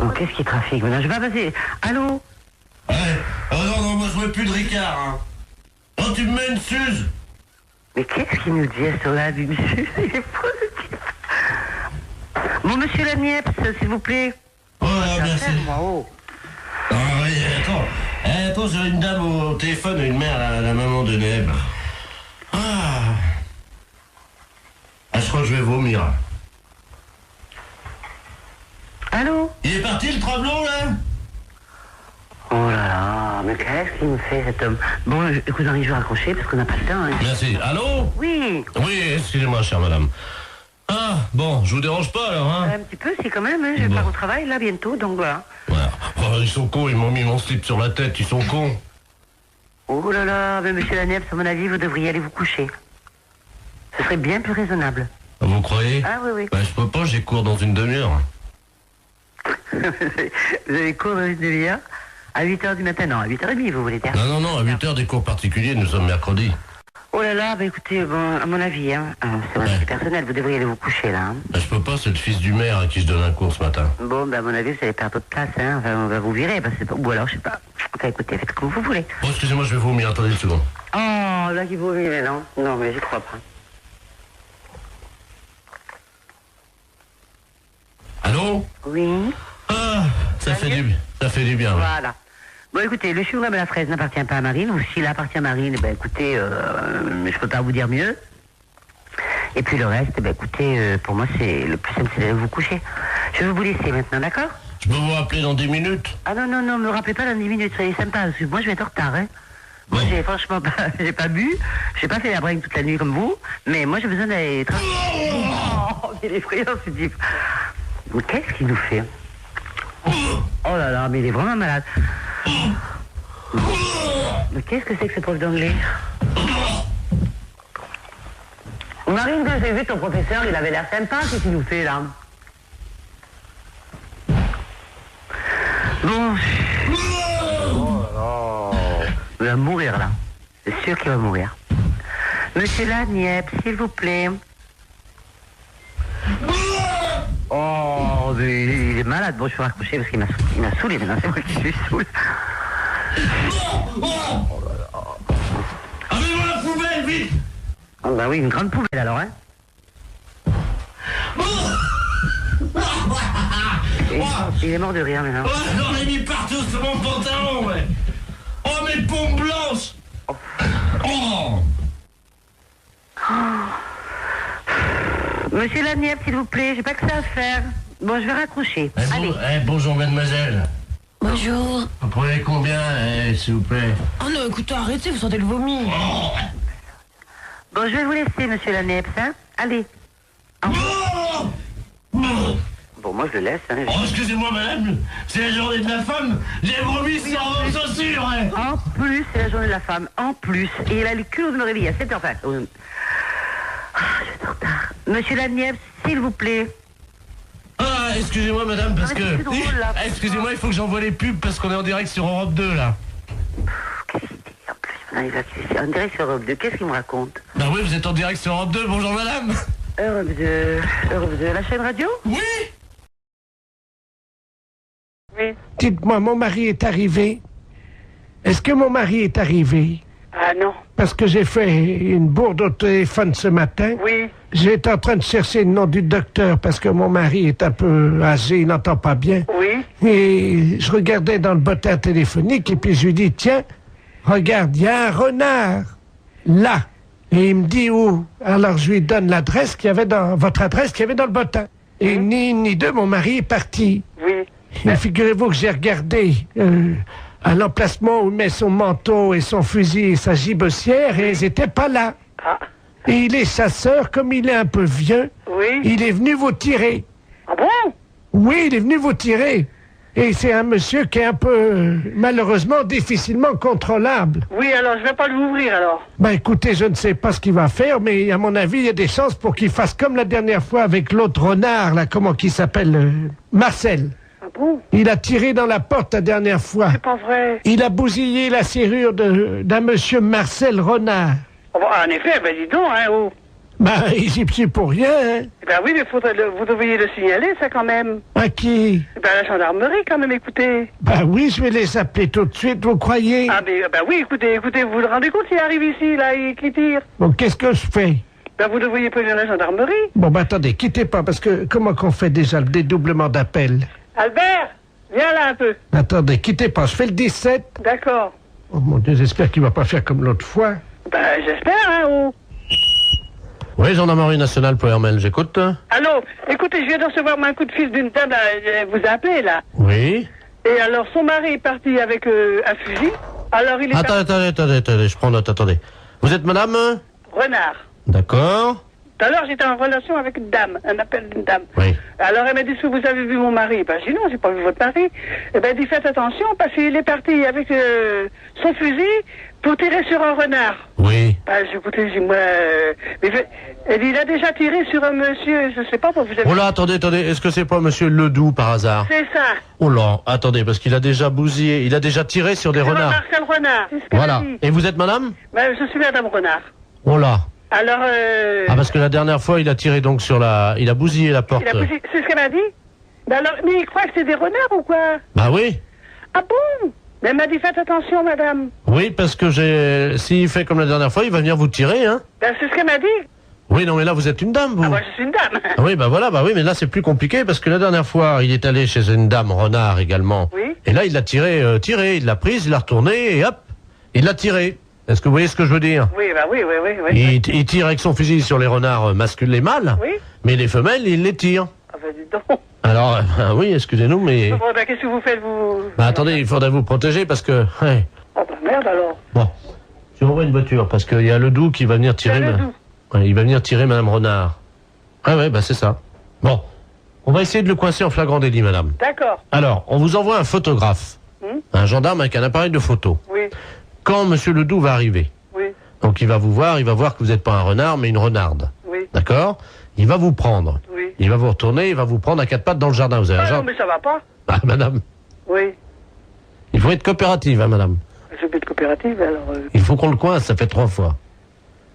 S6: Oh, qu'est-ce qui trafique maintenant? Je vais pas passer. Allô?
S5: Ouais. Oh non, moi je veux plus de Ricard, hein. Oh, tu me mets une suze.
S6: Mais qu'est-ce qu'il nous dit à ce là du monsieur? Il est fou, ce type. Bon, monsieur Lagneps, s'il vous plaît.
S5: Oh, merci.
S6: Moi, oh.
S5: Ah oui, attends, j'ai une dame au téléphone et une mère, la maman de Neb. Ah, je crois que je vais vomir.
S6: Allô?
S5: Il est parti le travelot, là?
S6: Oh là là, mais qu'est-ce qu'il me fait, cet homme? Bon, écoute, Henri, je vais raccrocher parce qu'on n'a pas le temps. Hein.
S5: Merci. Allô?
S6: Oui.
S5: Oui, excusez-moi, chère madame. Ah, bon, je vous dérange pas, alors, hein?
S6: Un petit peu, si quand même, hein, je vais
S5: Bon.
S6: pas au travail, là, bientôt, donc voilà.
S5: Voilà. Oh, ils sont cons, ils m'ont mis mon slip sur la tête, ils sont cons.
S6: Oh là là, mais monsieur Lagneps, à mon avis, vous devriez aller vous coucher. Ce serait bien plus raisonnable.
S5: Vous croyez?
S6: Ah oui, oui.
S5: Bah, je peux pas, j'ai cours dans une demi-heure.
S6: Vous avez cours dans une demi-heure? À 8h du matin, non, à 8h30, vous voulez dire?
S5: Non, à 8h des cours particuliers, nous sommes mercredi.
S6: Oh là là, bah écoutez, bon, à mon avis, hein, c'est mon avis personnel, vous devriez aller vous coucher, là. Hein.
S5: Bah, je peux pas, c'est le fils du maire à qui je donne un cours ce matin.
S6: Bon, bah à mon avis, vous allez perdre votre place, hein, enfin, on va vous virer, parce que c'est pas... Ou alors, je sais pas. Enfin, écoutez, faites comme vous voulez.
S5: Oh, excusez-moi, je vais vomir, attendez une seconde.
S6: Oh, là, qui vous mais non. Non, mais j'y crois pas.
S5: Allô?
S6: Oui,
S5: Ah, ça fait du bien. Ouais.
S6: voilà. Bon, écoutez, le chewing-gum à la fraise n'appartient pas à Marine, ou s'il appartient à Marine, ben écoutez, je peux pas vous dire mieux. Et puis le reste, ben écoutez, pour moi, c'est le plus simple, c'est d'aller vous coucher. Je vais vous laisser maintenant, d'accord?
S5: Je peux vous rappeler dans 10 minutes?
S6: Ah non, me rappelez pas dans 10 minutes, soyez sympa, parce que moi, je vais être en retard, hein. Moi,
S5: Bon.
S6: j'ai franchement pas, j'ai pas bu, j'ai pas fait la bringue toute la nuit comme vous, mais moi, j'ai besoin d'aller... Oh, il est effrayant, ce type. Mais qu'est-ce qu'il nous fait? Oh là là, mais il est vraiment malade. Mais qu'est-ce que c'est que ce prof d'anglais? Marine, quand j'ai vu ton professeur, il avait l'air sympa, qu'est-ce qu'il nous fait là? Bon. Il va mourir là. C'est sûr qu'il va mourir. Monsieur Lagneps, s'il vous plaît. Oh, mais il est malade. Bon, je vais raccrocher parce qu'il m'a saoulé maintenant. C'est moi qui suis saoul.
S5: Avez-vous la poubelle, vite!
S6: Oh, bah oui, une grande poubelle alors, hein. Il est mort de rire maintenant.
S5: Oh, j'en ai mis partout sur mon pantalon, ouais! Oh, mes pompes blanches! Oh!
S6: Monsieur Lanièvre, s'il vous plaît, j'ai pas que ça à faire. Bon, je vais raccrocher. Allez.
S5: Bonjour, mademoiselle.
S7: Bonjour.
S5: Vous prenez combien, s'il vous plaît?
S7: Oh non, écoutez, arrêtez, vous sentez le vomi.
S6: Bon, je vais vous laisser, monsieur Lanièvre, hein. Allez. Bon, moi, je le laisse, hein.
S5: Oh, excusez-moi, madame, c'est la journée de la femme. J'ai vomi sur vos chaussures, hein.
S6: En plus, c'est la journée de la femme. En plus. Et il a le culot de me réveiller à 7h. Enfin, je vais être en retard. Monsieur Lanièvre, s'il vous plaît.
S5: Ah, excusez-moi, madame, parce
S6: mais
S5: que...
S6: c'est drôle, là.
S5: Excusez-moi, il faut que j'envoie les pubs parce qu'on est en direct sur Europe 2, là.
S6: Qu'est-ce qu'il dit en plus? On dirait sur Europe 2. Qu'est-ce qu'il me raconte?
S5: Bah oui, vous êtes en direct sur Europe 2, bonjour, madame.
S6: Europe 2, la chaîne radio?
S5: Oui.
S2: Oui.
S3: Dites-moi, mon mari est arrivé. Est-ce que mon mari est arrivé?
S2: Ah non.
S3: Parce que j'ai fait une bourde au téléphone ce matin.
S2: Oui.
S3: J'étais en train de chercher le nom du docteur parce que mon mari est un peu âgé, il n'entend pas bien.
S2: Oui.
S3: Et je regardais dans le bottin téléphonique et puis je lui dis, tiens, regarde, il y a un renard là. Et il me dit où? Alors je lui donne l'adresse qu'il y avait dans votre adresse qu'il y avait dans le bottin. Et ni une ni deux, mon mari est parti.
S2: Oui.
S3: Et figurez-vous que j'ai regardé à l'emplacement où il met son manteau et son fusil et sa gibecière et ils n'étaient pas là.
S2: Ah.
S3: Et il est chasseur, comme il est un peu vieux,
S2: Oui.
S3: il est venu vous tirer.
S2: Ah bon?
S3: Oui, il est venu vous tirer. Et c'est un monsieur qui est un peu, malheureusement, difficilement contrôlable.
S2: Oui, alors je vais pas l'ouvrir alors.
S3: Ben écoutez, je ne sais pas ce qu'il va faire, mais à mon avis, il y a des chances pour qu'il fasse comme la dernière fois avec l'autre renard, là, comment qu'il s'appelle, Marcel.
S2: Ah bon?
S3: Il a tiré dans la porte la dernière fois.
S2: C'est pas vrai.
S3: Il a bousillé la serrure d'un monsieur Marcel Renard.
S2: Ah bon, en effet, ben dis donc, hein, oh.
S3: Ben, il s'y plie pour rien, hein.
S2: Ben oui, mais vous devriez le signaler, ça, quand même.
S3: À qui?
S2: Ben à la gendarmerie, quand même, écoutez.
S3: Ben oui, je vais les appeler tout de suite, vous croyez?
S2: Ah ben oui, écoutez, vous vous rendez compte s'il arrive ici, là, et qu'il tire?
S3: Bon, qu'est-ce que je fais?
S2: Ben vous devriez prévenir la gendarmerie.
S3: Bon, ben attendez, quittez pas, parce que comment qu'on fait déjà le dédoublement d'appel?
S2: Albert, viens là un peu.
S3: Attendez, quittez pas, je fais le 17.
S2: D'accord.
S3: Oh mon Dieu, j'espère qu'il va pas faire comme l'autre fois.
S2: Ben j'espère, hein, oh.
S5: Oui, gendarmerie nationale, Powermel, j'écoute.
S2: Allô, écoutez, je viens de recevoir un coup de fil d'une dame, elle vous a appelé, là.
S5: Oui.
S2: Et alors, son mari est parti avec un fusil. Alors, il est
S5: Attendez, je prends note, attendez. Vous êtes madame?
S2: renard.
S5: D'accord.
S2: Tout à l'heure, j'étais en relation avec une dame, un appel d'une dame.
S5: Oui.
S2: Alors, elle m'a dit, est-ce que vous avez vu mon mari? Ben, j'ai dit, non, j'ai pas vu votre mari. Eh ben, elle dit, faites attention, parce qu'il est parti avec son fusil pour tirer sur un renard.
S5: Oui.
S2: Ben, écoutez, j'ai moi... il a déjà tiré sur un monsieur, je sais pas, vous avez...
S5: Oh là, attendez, est-ce que c'est pas monsieur Ledoux, par hasard?
S2: C'est ça.
S5: Oh là, attendez, parce qu'il a déjà bousillé, il a déjà tiré sur des
S2: Sur un
S5: renards.
S2: Marcel Renard, c'est ce qu'elle
S5: Voilà.
S2: a dit.
S5: Et vous êtes madame?
S2: Ben, je suis madame Renard.
S5: Oh là.
S2: Alors,
S5: Ah, parce que la dernière fois, il a tiré donc sur la... Il a bousillé la porte.
S2: c'est ce qu'elle m'a dit. Ben alors, mais il croit que c'est des renards ou quoi?
S5: Bah oui.
S2: Ah bon? Mais elle m'a dit, faites attention, madame.
S5: Oui, parce que s'il fait comme la dernière fois, il va venir vous tirer, hein.
S2: Ben, c'est ce qu'elle m'a dit.
S5: Oui, non, mais là, vous êtes une dame, vous.
S2: Ah, moi, je suis une dame.
S5: Ah oui, bah voilà, bah oui, mais là, c'est plus compliqué, parce que la dernière fois, il est allé chez une dame renard également.
S2: Oui.
S5: Et là, il l'a tiré, il l'a prise, il l'a retournée, et hop, il l'a tiré. Est-ce que vous voyez ce que je veux dire?
S2: Oui, bah oui.
S5: Il tire avec son fusil sur les renards masculins, les mâles,
S2: Oui.
S5: mais les femelles, il les tire.
S2: Ah, ben, dis donc.
S5: Alors, oui, excusez-nous, mais...
S2: Bon, ben, qu'est-ce que vous faites, vous?
S5: Bah attendez, il faudrait vous protéger, parce que... Ouais.
S2: Ah, ben, merde, alors.
S5: Bon, je vous envoie une voiture, parce qu'il y a Ledoux qui va venir tirer...
S2: Ledoux.
S5: Ouais, il va venir tirer Madame Renard. Ah ouais, bah c'est ça. Bon, on va essayer de le coincer en flagrant délit, madame.
S2: D'accord.
S5: Alors, on vous envoie un photographe, un gendarme avec un appareil de photo.
S2: Oui.
S5: Quand Monsieur Ledoux va arriver,
S2: Oui.
S5: donc il va vous voir que vous n'êtes pas un renard, mais une renarde.
S2: Oui.
S5: D'accord? Il va vous prendre.
S2: Oui.
S5: Il va vous retourner, il va vous prendre à quatre pattes dans le jardin. Vous avez un
S2: Ah non,
S5: jardin?
S2: mais ça va pas.
S5: Ah, madame,
S2: Oui.
S5: il faut être coopérative, hein, madame.
S2: Je vais être coopérative, alors...
S5: Il faut qu'on le coince, ça fait 3 fois.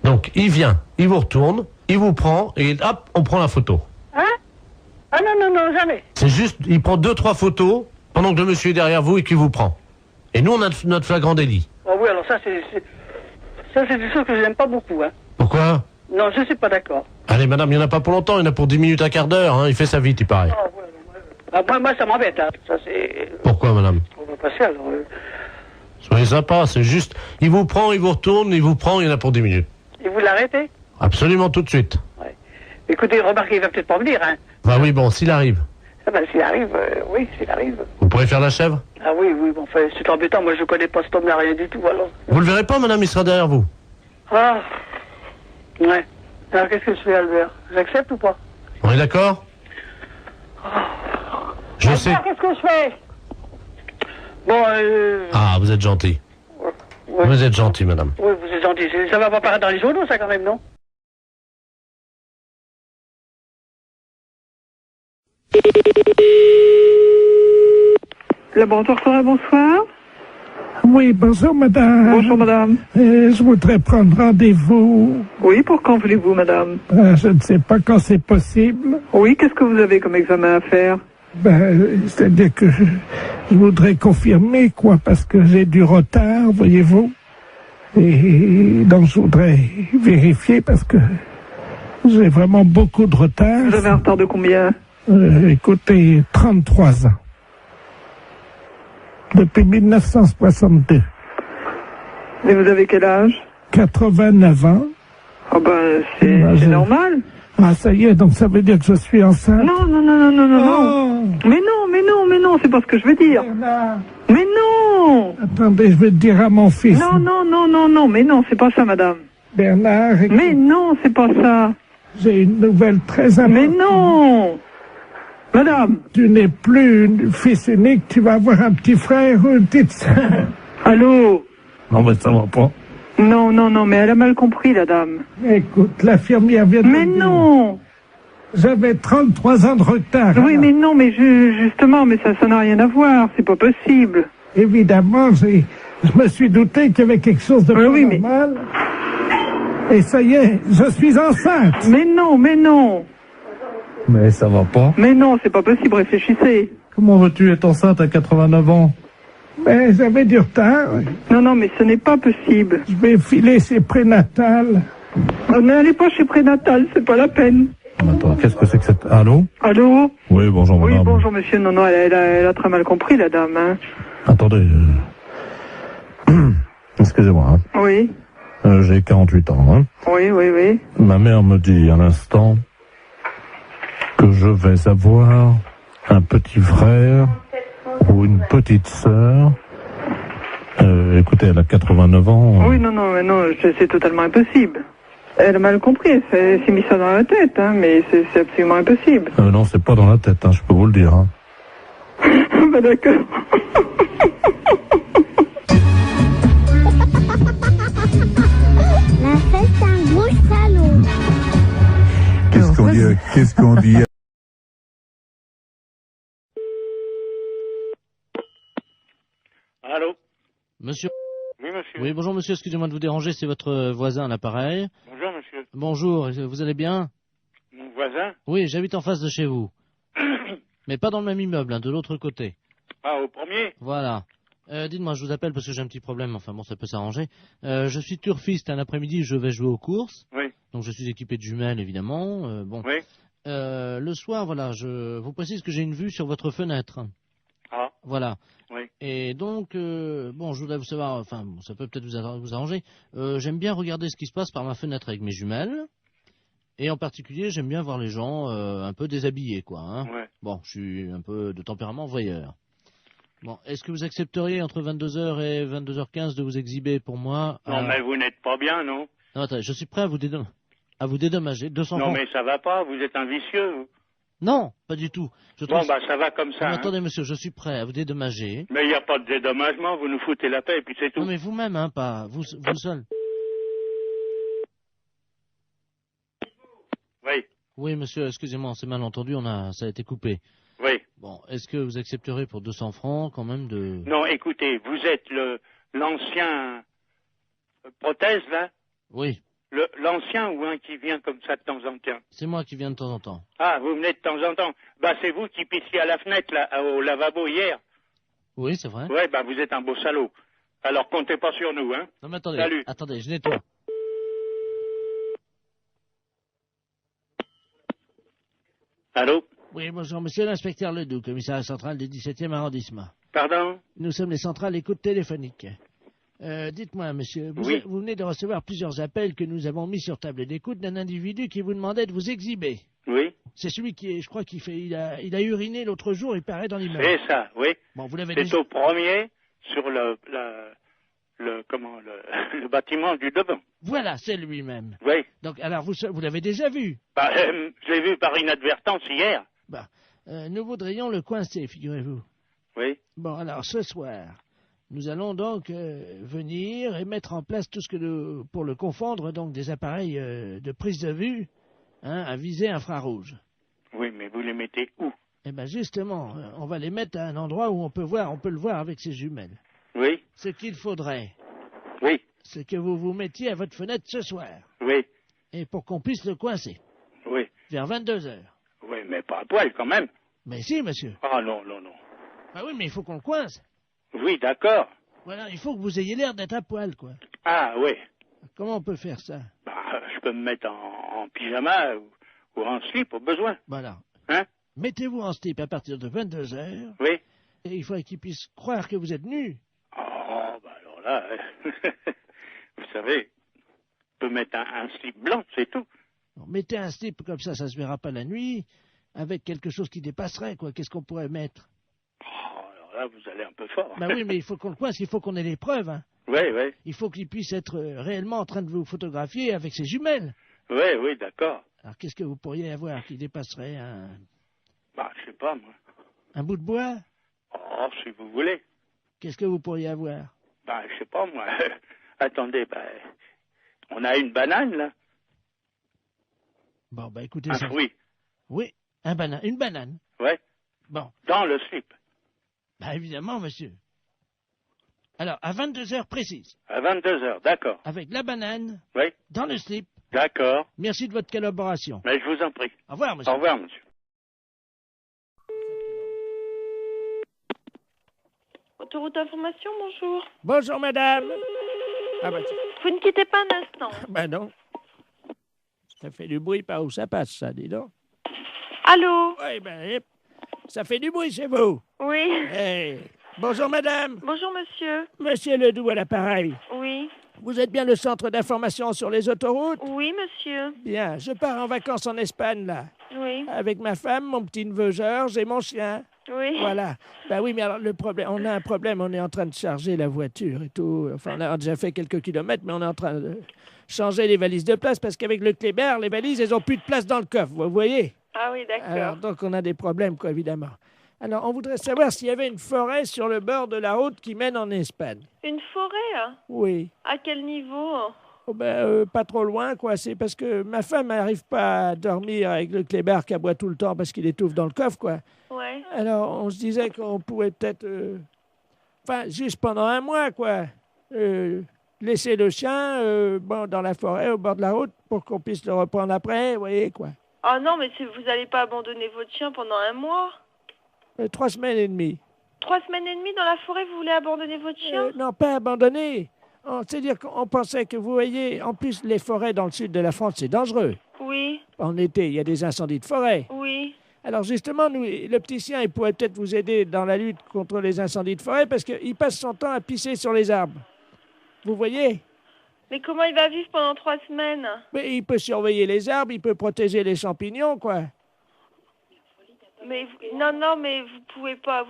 S5: Donc, il vient, il vous retourne, il vous prend, et hop, on prend la photo.
S2: Hein? Ah non, jamais.
S5: C'est juste, il prend 2-3 photos pendant que le monsieur est derrière vous et qu'il vous prend. Et nous, on a notre flagrant délit.
S8: Oh oui, alors ça, c'est des choses que je n'aime pas beaucoup, hein.
S5: Pourquoi?
S8: Non, je ne suis pas d'accord.
S5: Allez, madame, il n'y en a pas pour longtemps, il y en a pour 10 minutes, un quart d'heure, hein. Il fait sa vite, il paraît.
S8: Ah, ouais, moi, ça m'embête, hein. Ça, c'est...
S5: Pourquoi, madame?
S8: On va passer, alors...
S5: Soyez sympa, c'est juste... Il vous prend, il vous retourne, il vous prend, il y en a pour 10 minutes.
S8: Et vous l'arrêtez?
S5: Absolument tout de suite.
S8: Ouais. Écoutez, remarquez, il va peut-être pas venir, hein.
S5: Bah oui, bon, s'il arrive.
S8: Ah ben, s'il arrive, oui, s'il arrive.
S5: Vous pourrez faire la chèvre?
S8: Ah oui, bon, enfin, c'est embêtant, moi je connais pas cet homme-là, rien du tout, alors...
S5: Vous le verrez pas, madame, il sera derrière vous.
S8: Ah, ouais. Alors qu'est-ce que je fais, Albert? J'accepte ou pas?
S5: On est d'accord? Je sais...
S8: Albert, qu'est-ce que je fais? Bon,
S5: Ah, vous êtes gentil.
S8: ouais.
S5: Vous êtes gentil, madame.
S8: Oui, vous êtes gentil. Ça va pas paraître dans les journaux, ça, quand même, non? Laboratoire Forêt, bonsoir.
S3: Oui, bonjour madame.
S8: Bonjour, madame.
S3: Je voudrais prendre rendez-vous.
S8: Oui, pour quand voulez-vous, madame?
S3: Je ne sais pas quand c'est possible.
S8: Oui, qu'est-ce que vous avez comme examen à faire?
S3: C'est-à-dire que je voudrais confirmer, quoi, parce que j'ai du retard, voyez-vous. Et donc je voudrais vérifier parce que j'ai vraiment beaucoup de retard.
S8: Vous avez un retard de combien?
S3: Écoutez, 33 ans. Depuis 1962.
S8: Et vous avez quel âge?
S3: 89 ans.
S8: Ah ben, c'est normal.
S3: Ah, ça y est, donc ça veut dire que je suis enceinte.
S8: Non.
S3: Oh.
S8: Mais non, c'est pas ce que je veux dire.
S3: Bernard.
S8: Mais non!
S3: Attendez, je vais le dire à mon fils.
S8: Non, mais non, c'est pas ça, madame.
S3: Bernard, écoute,
S8: Mais non, c'est pas ça.
S3: j'ai une nouvelle très importante.
S8: Mais non! Madame!
S3: Tu n'es plus fils unique, tu vas avoir un petit frère ou une petite sœur.
S8: Allô?
S3: Non, mais ça va pas.
S8: Non, mais elle a mal compris, la dame.
S3: Écoute, l'infirmière vient de
S8: Mais
S3: me dire.
S8: non!
S3: J'avais 33 ans de retard.
S8: Oui,
S3: alors.
S8: mais non, mais justement, mais ça n'a rien à voir, c'est pas possible.
S3: Évidemment, je me suis douté qu'il y avait quelque chose de
S8: oui, mais-
S3: normal. Et ça y est, je suis enceinte.
S8: Mais non!
S3: Mais ça va pas.
S8: Mais non, c'est pas possible, réfléchissez.
S3: Comment veux-tu être enceinte à 89 ans? Mais j'avais du retard.
S8: Non, mais ce n'est pas possible.
S3: Je vais filer chez prénatal.
S8: N'allez pas chez prénatal, c'est pas la peine.
S3: Attends, qu'est-ce que c'est que cette... Allô?
S8: Allô?
S3: Oui, bonjour
S8: Oui,
S3: madame.
S8: bonjour monsieur. Non, elle a très mal compris, la dame, hein.
S3: Attendez. Excusez-moi. Hein.
S8: Oui,
S3: J'ai 48 ans. Hein.
S8: oui.
S3: Ma mère me dit à l'instant que je vais avoir un petit frère ou une petite sœur. Écoutez, elle a 89 ans.
S8: Oui, non, c'est totalement impossible. Elle a mal compris, elle s'est mis ça dans la tête, hein, mais c'est absolument impossible.
S3: Non, c'est pas dans la tête, hein, je peux vous le dire. Hein.
S8: Bah d'accord.
S9: La fête, c'est un gros salaud.
S10: Qu'est-ce qu'on dit
S4: Allô?
S11: Monsieur.
S4: Oui, monsieur.
S11: Oui, bonjour monsieur, excusez-moi de vous déranger, c'est votre voisin à l'appareil.
S4: Bonjour, monsieur.
S11: Bonjour, vous allez bien?
S4: Mon voisin?
S11: Oui, j'habite en face de chez vous. Mais pas dans le même immeuble, hein, de l'autre côté.
S4: Ah, au premier?
S11: Voilà. Dites-moi, je vous appelle parce que j'ai un petit problème, enfin bon, ça peut s'arranger. Je suis turfiste, un après-midi, je vais jouer aux courses.
S4: Oui.
S11: Donc je suis équipé de jumelles, évidemment. Bon.
S4: Oui.
S11: Le soir, voilà, je vous précise que j'ai une vue sur votre fenêtre.
S4: Ah.
S11: Voilà.
S4: Oui.
S11: Et donc, bon, je voudrais vous savoir, enfin, bon, ça peut peut-être vous arranger. J'aime bien regarder ce qui se passe par ma fenêtre avec mes jumelles. Et en particulier, j'aime bien voir les gens un peu déshabillés, quoi. Hein.
S4: Ouais.
S11: Bon, je suis un peu de tempérament voyeur. Bon, est-ce que vous accepteriez entre 22h et 22h15 de vous exhiber pour moi?
S4: Non, mais vous n'êtes pas bien, non?
S11: Non, attendez, je suis prêt à vous dédommager. 200
S4: Non,
S11: francs.
S4: mais ça va pas, vous êtes un vicieux, vous.
S11: Non, pas du tout. Je
S4: Bon,
S11: trouve...
S4: bah, ça va comme ça.
S11: Non,
S4: Hein.
S11: attendez, monsieur, je suis prêt à vous dédommager.
S4: Mais il n'y a pas de dédommagement, vous nous foutez la paix et puis c'est tout.
S11: Non, mais vous-même, hein, pas vous seul.
S4: Oui,
S11: Oui, monsieur, excusez-moi, on s'est mal entendu, ça a été coupé.
S4: oui.
S11: Bon, est-ce que vous accepterez pour 200 francs quand même de...
S4: Non, écoutez, vous êtes l'ancien prothèse, là?
S11: Oui,
S4: L'ancien ou un qui vient comme ça de temps en temps?
S11: c'est moi qui viens de temps en temps.
S4: Ah, vous venez de temps en temps. Bah, c'est vous qui pissiez à la fenêtre, là, au lavabo hier.
S11: Oui, c'est vrai.
S10: Ouais, bah vous êtes un beau salaud. Alors comptez pas sur nous, hein.
S11: Non, mais attendez,
S10: Salut.
S11: attendez, je nettoie.
S10: Allô?
S11: Oui, bonjour, monsieur l'inspecteur Ledoux, commissariat central du 17e arrondissement.
S10: Pardon?
S11: Nous sommes les centrales écoute téléphonique. Dites-moi, monsieur,
S10: Oui.
S11: vous venez de recevoir plusieurs appels que nous avons mis sur table d'écoute d'un individu qui vous demandait de vous exhiber.
S10: Oui.
S11: C'est celui qui est, je crois il a uriné l'autre jour, il paraît dans l'immeuble.
S10: C'est ça, oui.
S11: Bon, vous l'avez
S10: C'est
S11: déjà...
S10: au premier, sur le bâtiment du devant.
S11: Voilà, c'est lui-même.
S10: Oui.
S11: Donc, alors, vous l'avez déjà vu?
S10: Bah, je l'ai vu par inadvertance hier.
S11: Bah, nous voudrions le coincer, figurez-vous.
S10: Oui.
S11: Bon, alors, ce soir, nous allons donc venir et mettre en place tout ce que pour le confondre, donc des appareils de prise de vue, hein, à visée infrarouge.
S10: Oui, mais vous les mettez où?
S11: Eh bien, justement, on va les mettre à un endroit où on peut le voir avec ses jumelles.
S10: Oui.
S11: Ce qu'il faudrait,
S10: Oui.
S11: c'est que vous vous mettiez à votre fenêtre ce soir.
S10: Oui.
S11: Et pour qu'on puisse le coincer.
S10: Oui.
S11: Vers 22 heures.
S10: Oui, mais pas à poil quand même.
S11: Mais si, monsieur.
S10: Ah non, non, non.
S11: Ah oui, mais il faut qu'on le coince.
S10: Oui, d'accord.
S11: Voilà, il faut que vous ayez l'air d'être à poil, quoi.
S10: Ah oui.
S11: Comment on peut faire ça?
S10: Bah, je peux me mettre en pyjama ou en slip au besoin.
S11: Voilà.
S10: Hein?
S11: Mettez-vous en slip à partir de 22 heures.
S10: Oui.
S11: Et il faudrait qu'il puisse croire que vous êtes nu.
S10: Oh, bah alors là, vous savez, je peux mettre un slip blanc, c'est tout.
S11: Bon, mettez un slip comme ça se verra pas la nuit, avec quelque chose qui dépasserait, quoi. Qu'est-ce qu'on pourrait mettre?
S10: Oh, alors là, vous allez un peu fort.
S11: Bah oui, mais il faut qu'on le coince, il faut qu'on ait les preuves, hein.
S10: Oui, oui.
S11: Il faut qu'il puisse être réellement en train de vous photographier avec ses jumelles.
S10: Oui, oui, d'accord.
S11: Alors qu'est-ce que vous pourriez avoir qui dépasserait
S10: Bah, je sais pas, moi.
S11: un bout de bois?
S10: Oh, si vous voulez.
S11: Qu'est-ce que vous pourriez avoir?
S10: Bah, je sais pas, moi. Attendez, bah, on a une banane, là.
S11: Bon, bah écoutez
S10: Un
S11: ça.
S10: fruit.
S11: Oui, une banane.
S10: Ouais.
S11: Bon.
S10: Dans le slip.
S11: Bah évidemment, monsieur. Alors, à 22 heures précises.
S10: À 22 heures, d'accord.
S11: Avec la banane.
S10: Oui.
S11: Dans le slip.
S10: D'accord.
S11: Merci de votre collaboration.
S10: Mais je vous en prie.
S11: Au revoir, monsieur.
S10: Au revoir, monsieur.
S12: Autoroute d'information, bonjour.
S3: Bonjour, madame. Ah bah,
S12: Vous ne quittez pas un instant.
S3: bah non. Ça fait du bruit par où ça passe, ça, dis donc.
S12: Allô?
S3: Oui, ben, ça fait du bruit chez vous.
S12: Oui.
S3: Eh, bonjour, madame.
S12: Bonjour, monsieur.
S3: Monsieur Ledoux à l'appareil.
S12: Oui.
S3: Vous êtes bien le centre d'information sur les autoroutes?
S12: Oui, monsieur.
S3: Bien, je pars en vacances en Espagne, là.
S12: Oui.
S3: Avec ma femme, mon petit-neveu Georges et mon chien.
S12: Oui.
S3: Voilà. Ben oui, mais alors le problème, on a un problème, on est en train de charger la voiture et tout. Enfin, on a déjà fait quelques kilomètres, mais on est en train de changer les valises de place parce qu'avec le Kléber, les valises, elles ont plus de place dans le coffre, vous voyez?
S12: Ah oui, d'accord.
S3: Alors, donc on a des problèmes, quoi, évidemment. Alors, on voudrait savoir s'il y avait une forêt sur le bord de la route qui mène en Espagne.
S12: Une forêt, hein?
S3: Oui.
S12: À quel niveau?
S3: Oh ben, pas trop loin, quoi. C'est parce que ma femme n'arrive pas à dormir avec le Kléber qui aboie tout le temps parce qu'il étouffe dans le coffre, quoi.
S12: Ouais.
S3: Alors, on se disait qu'on pouvait peut-être... Enfin, juste pendant un mois, quoi. Laisser le chien bon, dans la forêt, au bord de la route, pour qu'on puisse le reprendre après, vous voyez, quoi.
S12: Ah non, mais vous n'allez pas abandonner votre chien pendant un mois?
S3: 3 semaines et demie.
S12: 3 semaines et demie dans la forêt, vous voulez abandonner votre chien?
S3: Non, pas abandonner. C'est-à-dire qu'on pensait que, vous voyez, en plus, les forêts dans le sud de la France, c'est dangereux.
S12: Oui.
S3: En été, il y a des incendies de forêt.
S12: Oui.
S3: Alors justement, nous, le petit chien, il pourrait peut-être vous aider dans la lutte contre les incendies de forêt parce qu'il passe son temps à pisser sur les arbres. Vous voyez?
S12: Mais comment il va vivre pendant 3 semaines?
S3: Mais il peut surveiller les arbres, il peut protéger les champignons, quoi.
S12: Mais non, mais vous pouvez pas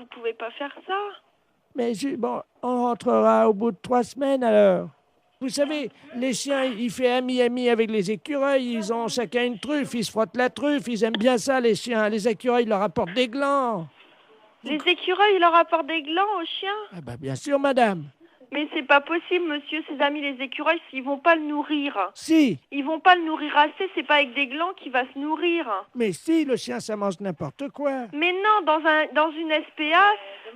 S12: faire ça.
S3: Mais bon, on rentrera au bout de 3 semaines alors. Vous savez, les chiens, ils font ami avec les écureuils, ils ont chacun une truffe, ils se frottent la truffe, ils aiment bien ça, les chiens. Les écureuils leur apportent des glands.
S12: Les écureuils, ils leur apportent des glands aux chiens?
S3: Ah bah bien sûr, madame.
S12: Mais c'est pas possible, monsieur, ses amis les écureuils, ils vont pas le nourrir.
S3: Si.
S12: Ils vont pas le nourrir assez, c'est pas avec des glands qu'il va se nourrir.
S3: Mais si, le chien, ça mange n'importe quoi.
S12: Mais non, dans une SPA,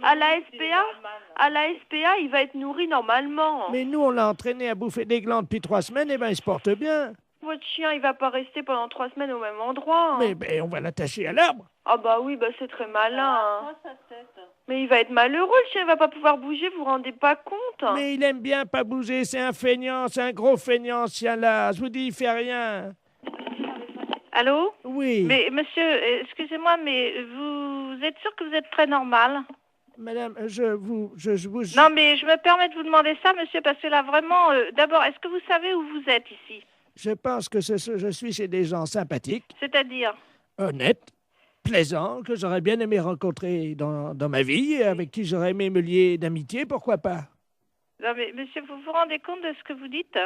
S12: à la SPA, il va être nourri normalement.
S3: Mais nous, on l'a entraîné à bouffer des glands depuis 3 semaines, et ben il se porte bien.
S12: Votre chien, il va pas rester pendant 3 semaines au même endroit.
S3: Mais ben, on va l'attacher à l'arbre.
S12: Ah bah oui, bah c'est très malin. Hein. Mais il va être malheureux, le chien, il va pas pouvoir bouger, vous vous rendez pas compte?
S3: Mais il aime bien pas bouger, c'est un feignant, c'est un gros feignant, ce chien-là. Je vous dis, il fait rien.
S12: Allô?
S3: Oui.
S12: Mais monsieur, excusez-moi, mais vous êtes sûr que vous êtes très normal?
S3: Madame, je vous...
S12: Non, mais je me permets de vous demander ça, monsieur, parce que là, vraiment, d'abord, est-ce que vous savez où vous êtes ici?
S3: Je pense que je suis chez des gens sympathiques,
S12: C'est-à-dire?
S3: honnêtes, plaisants, que j'aurais bien aimé rencontrer dans ma vie, et avec qui j'aurais aimé me lier d'amitié, pourquoi pas?
S12: Non, mais monsieur, vous vous rendez compte de ce que vous dites?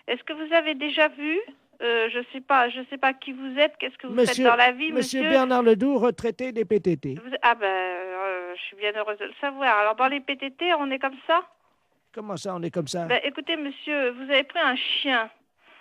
S12: Est-ce que vous avez déjà vu? Je sais pas qui vous êtes, qu'est-ce que vous faites dans la vie, monsieur?
S3: Monsieur Bernard Ledoux, retraité des PTT.
S12: Ah ben, je suis bien heureuse de le savoir. Alors, dans les PTT, on est comme ça?
S3: Comment ça, on est comme ça?
S12: Ben, écoutez, monsieur, vous avez pris un chien.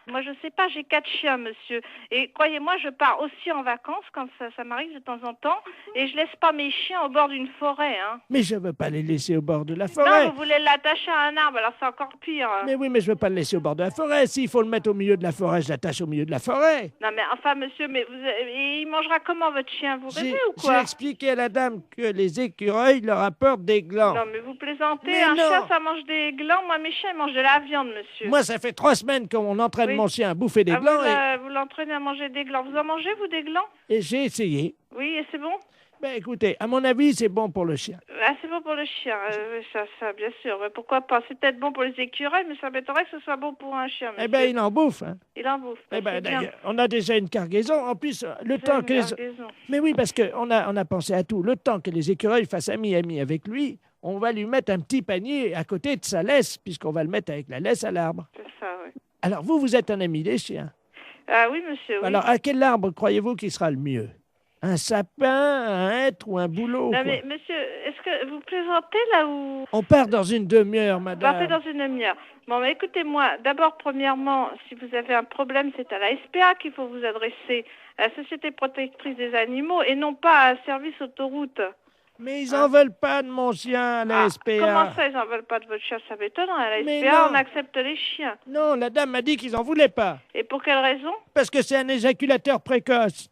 S12: Moi, je sais pas, j'ai 4 chiens, monsieur. Et croyez-moi, je pars aussi en vacances quand ça m'arrive de temps en temps. Et je laisse pas mes chiens au bord d'une forêt, hein.
S3: Mais je veux pas les laisser au bord de la forêt.
S12: Non, vous voulez l'attacher à un arbre, alors c'est encore pire.
S3: Mais oui, mais je veux pas le laisser au bord de la forêt. S'il faut le mettre au milieu de la forêt, je l'attache au milieu de la forêt.
S12: Non, mais enfin, monsieur, mais il mangera comment votre chien? Vous rêvez ou quoi?
S3: J'ai expliqué à la dame que les écureuils leur apportent des glands.
S12: Non, mais vous plaisantez.
S3: Mais
S12: un
S3: non.
S12: chien, ça mange des glands. Moi, mes chiens, ils mangent de la viande, monsieur.
S3: Moi, ça fait 3 semaines qu'on entraîne
S12: Oui.
S3: mon chien à bouffer des glands
S12: Vous l'entraînez à manger des glands. Vous en mangez, vous, des glands?
S3: et j'ai essayé.
S12: Oui, et c'est bon?
S3: Ben écoutez, à mon avis, c'est bon pour le chien.
S12: Ah, c'est bon pour le chien, oui, ça, bien sûr. Mais pourquoi pas? C'est peut-être bon pour les écureuils, mais ça m'étonnerait que ce soit bon pour un chien, monsieur.
S3: Eh ben, il en bouffe. Hein.
S12: Il en bouffe.
S3: Eh ben,
S12: c'est bien.
S3: d'ailleurs, on a déjà une cargaison. En plus, le temps
S12: Une
S3: que les...
S12: cargaison.
S3: Mais oui, parce qu'on a pensé à tout. Le temps que les écureuils fassent ami-ami avec lui, on va lui mettre un petit panier à côté de sa laisse, puisqu'on va le mettre avec la laisse à l'arbre.
S12: C'est ça, oui.
S3: Alors, vous êtes un ami des chiens.
S12: Ah oui, monsieur, oui.
S3: Alors, à quel arbre croyez-vous qu'il sera le mieux? Un sapin, un hêtre ou un bouleau?
S12: Non,
S3: quoi?
S12: mais monsieur, est-ce que vous plaisantez là ou...
S3: On part dans une demi-heure,
S12: Vous
S3: madame.
S12: partez dans une demi-heure. Bon, mais écoutez-moi, d'abord, premièrement, si vous avez un problème, c'est à la SPA qu'il faut vous adresser, à la Société protectrice des animaux, et non pas à un service autoroute.
S3: Mais ils en veulent pas de mon chien à la SPA.
S12: Comment ça, ils en veulent pas de votre chien? Ça m'étonnerait. À la
S3: Mais
S12: SPA,
S3: non.
S12: on accepte les chiens.
S3: Non, la dame m'a dit qu'ils en voulaient pas.
S12: Et pour quelle raison?
S3: Parce que c'est un éjaculateur précoce.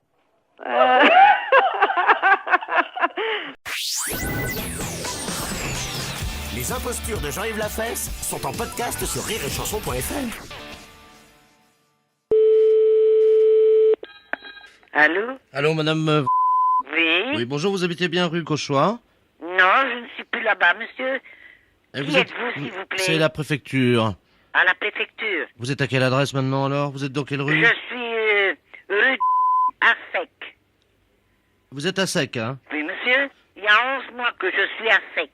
S13: Les impostures de Jean-Yves Lafesse sont en podcast sur rireetchanson.fr.
S14: Allô?
S1: Allô, madame...
S14: Oui?
S1: Oui, bonjour, vous habitez bien rue Cauchois?
S14: Non, je ne suis plus là-bas, monsieur.
S1: Et
S14: Qui êtes-vous, s'il vous plaît?
S1: C'est la préfecture.
S14: À la préfecture.
S1: Vous êtes à quelle adresse maintenant, alors? Vous êtes dans quelle rue?
S14: Je suis rue à Sec.
S1: Vous êtes à Sec, hein?
S14: Oui, monsieur. Il y a 11 mois que je suis à Sec.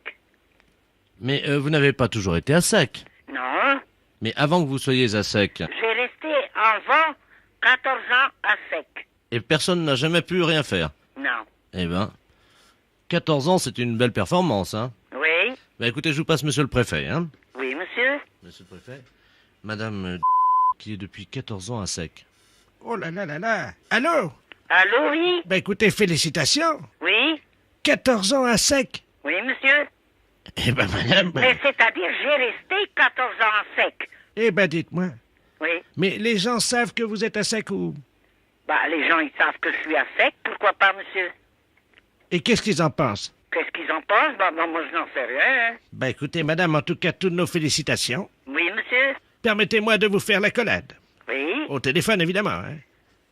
S1: Mais vous n'avez pas toujours été à Sec.
S14: Non.
S1: Mais avant que vous soyez à Sec,
S14: J'ai resté avant 14 ans à Sec.
S1: et personne n'a jamais pu rien faire.
S14: Non.
S1: Eh ben, 14 ans, c'est une belle performance, hein?
S14: Oui?
S1: Bah écoutez, je vous passe monsieur le préfet, hein?
S14: Oui, monsieur?
S1: Monsieur le préfet? Madame qui est depuis 14 ans à Sec.
S3: Oh là là là là. Allô?
S14: Allô, oui?
S3: Ben écoutez, félicitations.
S14: Oui?
S3: 14 ans à Sec.
S14: Oui, monsieur?
S3: Eh ben madame...
S14: Mais c'est-à-dire, j'ai resté 14 ans à Sec.
S3: Eh ben dites-moi.
S14: Oui?
S3: Mais les gens savent que vous êtes à Sec ou...
S14: Bah, les gens, ils savent que je suis à Sec. Pourquoi pas, monsieur?
S3: Et qu'est-ce qu'ils en pensent?
S14: Qu'est-ce qu'ils en pensent? Bah, moi, je n'en sais rien. Hein.
S3: Ben écoutez, madame, en tout cas, toutes nos félicitations.
S14: Oui, monsieur?
S3: Permettez-moi de vous faire l'accolade.
S14: Oui?
S3: Au téléphone, évidemment, hein.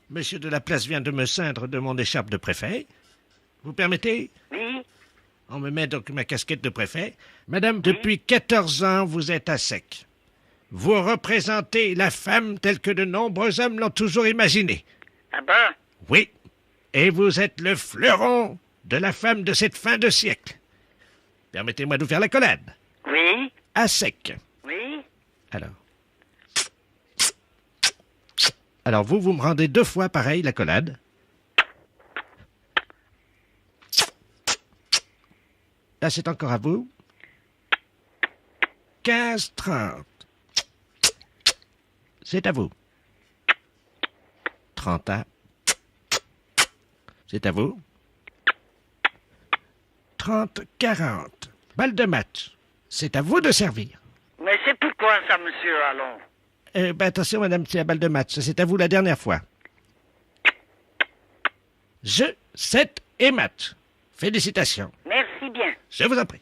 S3: Monsieur de la Place vient de me ceindre de mon écharpe de préfet. Vous permettez?
S14: Oui?
S3: On me met donc ma casquette de préfet. Madame, depuis 14 ans, vous êtes à Sec. Vous représentez la femme telle que de nombreux hommes l'ont toujours imaginée.
S14: Ah ben?
S3: Oui. Et vous êtes le fleuron de la femme de cette fin de siècle. Permettez-moi de vous faire l'accolade.
S14: Oui?
S3: À Sec.
S14: Oui?
S3: Alors vous me rendez 2 fois pareil l'accolade. Là, c'est encore à vous. 15-30. C'est à vous. 30 ans. C'est à vous. 30-40. Balle de match. C'est à vous de servir.
S14: Mais c'est pourquoi ça, monsieur, allons?
S3: Attention, madame, c'est la balle de match. C'est à vous la dernière fois. Jeu, 7 et match. Félicitations.
S14: Merci. bien.
S1: Je vous en prie.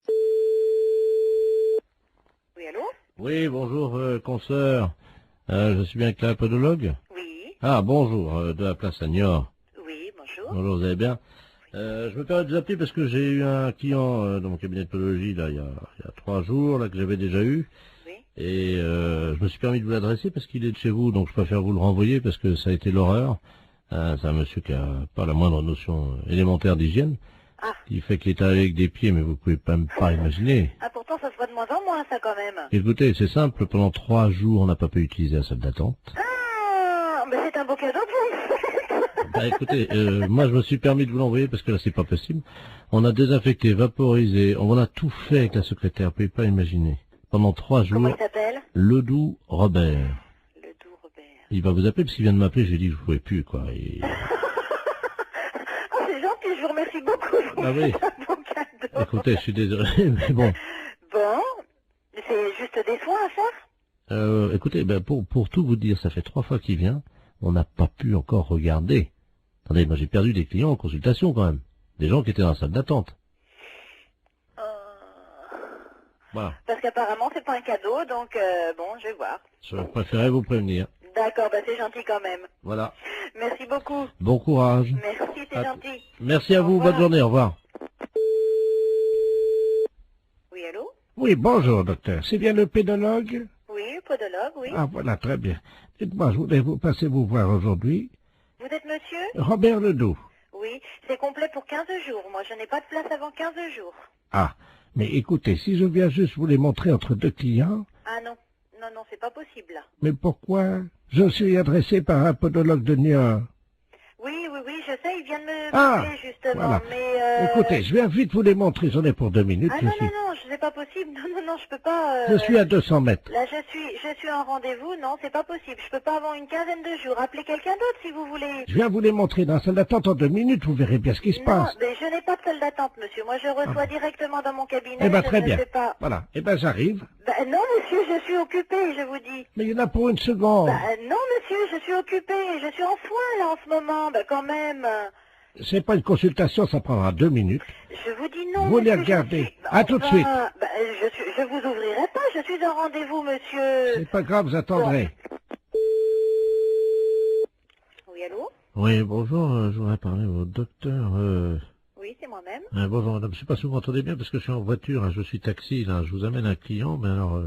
S14: Oui, allô?
S5: Oui, bonjour, consoeur. Je suis bien avec la podologue?
S14: Oui.
S5: Ah, bonjour, de la place à Niort.
S14: Oui, bonjour.
S5: Bonjour, vous allez bien? Je me permets de vous appeler parce que j'ai eu un client dans mon cabinet de podologie, là, il y a 3 jours, là, que j'avais déjà eu.
S14: Oui.
S5: Et je me suis permis de vous l'adresser parce qu'il est de chez vous, donc je préfère vous le renvoyer parce que ça a été l'horreur. C'est un monsieur qui a pas la moindre notion élémentaire d'hygiène.
S14: Ah.
S5: Il fait qu'il est allé avec des pieds, mais vous pouvez même pas imaginer.
S14: Ah, pourtant, ça se voit de moins en moins, ça, quand même.
S5: Écoutez, c'est simple, pendant 3 jours, on n'a pas pu utiliser la salle d'attente.
S14: Ah, mais c'est un beau cadeau pour vous.
S5: Bah écoutez, moi je me suis permis de vous l'envoyer parce que là c'est pas possible. On a désinfecté, vaporisé, on a tout fait avec la secrétaire, vous pouvez pas imaginer. Pendant 3 jours.
S14: Comment il s'appelle?
S5: Ledoux Robert.
S14: Ledoux Robert.
S5: Il va vous appeler parce qu'il vient de m'appeler, j'ai dit que je pouvais plus, quoi. Et...
S14: Oh, c'est gentil, je vous remercie beaucoup.
S5: Ah oui.
S14: C'est un beau cadeau.
S5: Écoutez, je suis désolé, mais bon.
S14: Bon, c'est juste des soins à faire?
S5: Écoutez, ben pour tout vous dire, ça fait 3 fois qu'il vient, on n'a pas pu encore regarder. Attendez, moi j'ai perdu des clients en consultation quand même. Des gens qui étaient dans la salle d'attente. Voilà.
S14: Parce qu'apparemment, c'est pas un cadeau, donc bon, je vais voir.
S5: Je préférais vous prévenir.
S14: D'accord, bah c'est gentil quand même.
S5: Voilà.
S14: Merci beaucoup.
S5: Bon courage.
S14: Merci, c'est gentil.
S5: Merci à vous, bonne journée, au revoir.
S14: Oui, allô?
S3: Oui, bonjour, docteur. C'est bien le pédologue?
S14: Oui, podologue, oui.
S3: Ah, voilà, très bien. Dites-moi, je voulais vous passer vous voir aujourd'hui.
S14: Vous êtes monsieur?
S3: Robert Ledoux.
S14: Oui, c'est complet pour 15 jours. Moi, je n'ai pas de place avant 15 jours.
S3: Ah, mais écoutez, si je viens juste vous les montrer entre 2 clients...
S14: Ah non, non, non, c'est pas possible, là.
S3: Mais pourquoi? Je suis adressé par un podologue de Niort.
S14: Oui, oui, oui, je sais, il vient de me
S3: Ah,
S14: appeler, justement,
S3: voilà.
S14: mais...
S3: Écoutez, je viens vite vous les montrer, j'en ai pour 2 minutes.
S14: Ah non, non, non, c'est pas possible. Non, non, non, je peux pas...
S3: Je suis à 200 mètres.
S14: Là, je suis en rendez-vous. Non, c'est pas possible. Je peux pas avant une quinzaine de jours. Appelez quelqu'un d'autre, si vous voulez.
S3: Je viens vous les montrer dans la salle d'attente en 2 minutes, vous verrez bien ce qui se
S14: Non,
S3: passe.
S14: mais je n'ai pas de salle d'attente, monsieur. Moi, je reçois directement dans mon cabinet.
S3: Eh ben,
S14: je
S3: très
S14: ne
S3: bien.
S14: sais pas.
S3: Voilà. Eh ben, j'arrive.
S14: Ben, non, monsieur, je suis occupée, je vous dis.
S3: Mais il y en a pour 1 seconde.
S14: Ben, non, monsieur, je suis occupée. Je suis en soins, là, en ce moment. Ben, quand même.
S3: C'est pas une consultation, ça prendra 2 minutes.
S14: Je vous dis non,
S3: Vous les
S14: monsieur,
S3: regardez. À tout de suite.
S14: Ben, je vous ouvrirai pas. Je suis en rendez-vous, monsieur.
S3: C'est pas grave, vous attendrez.
S14: Oui, allô?
S5: Oui, bonjour, je voudrais parler au docteur...
S14: Oui, c'est moi-même.
S5: bonjour madame, je sais pas si vous m'entendez bien parce que je suis en voiture, hein, je suis taxi, là, je vous amène un client, mais alors...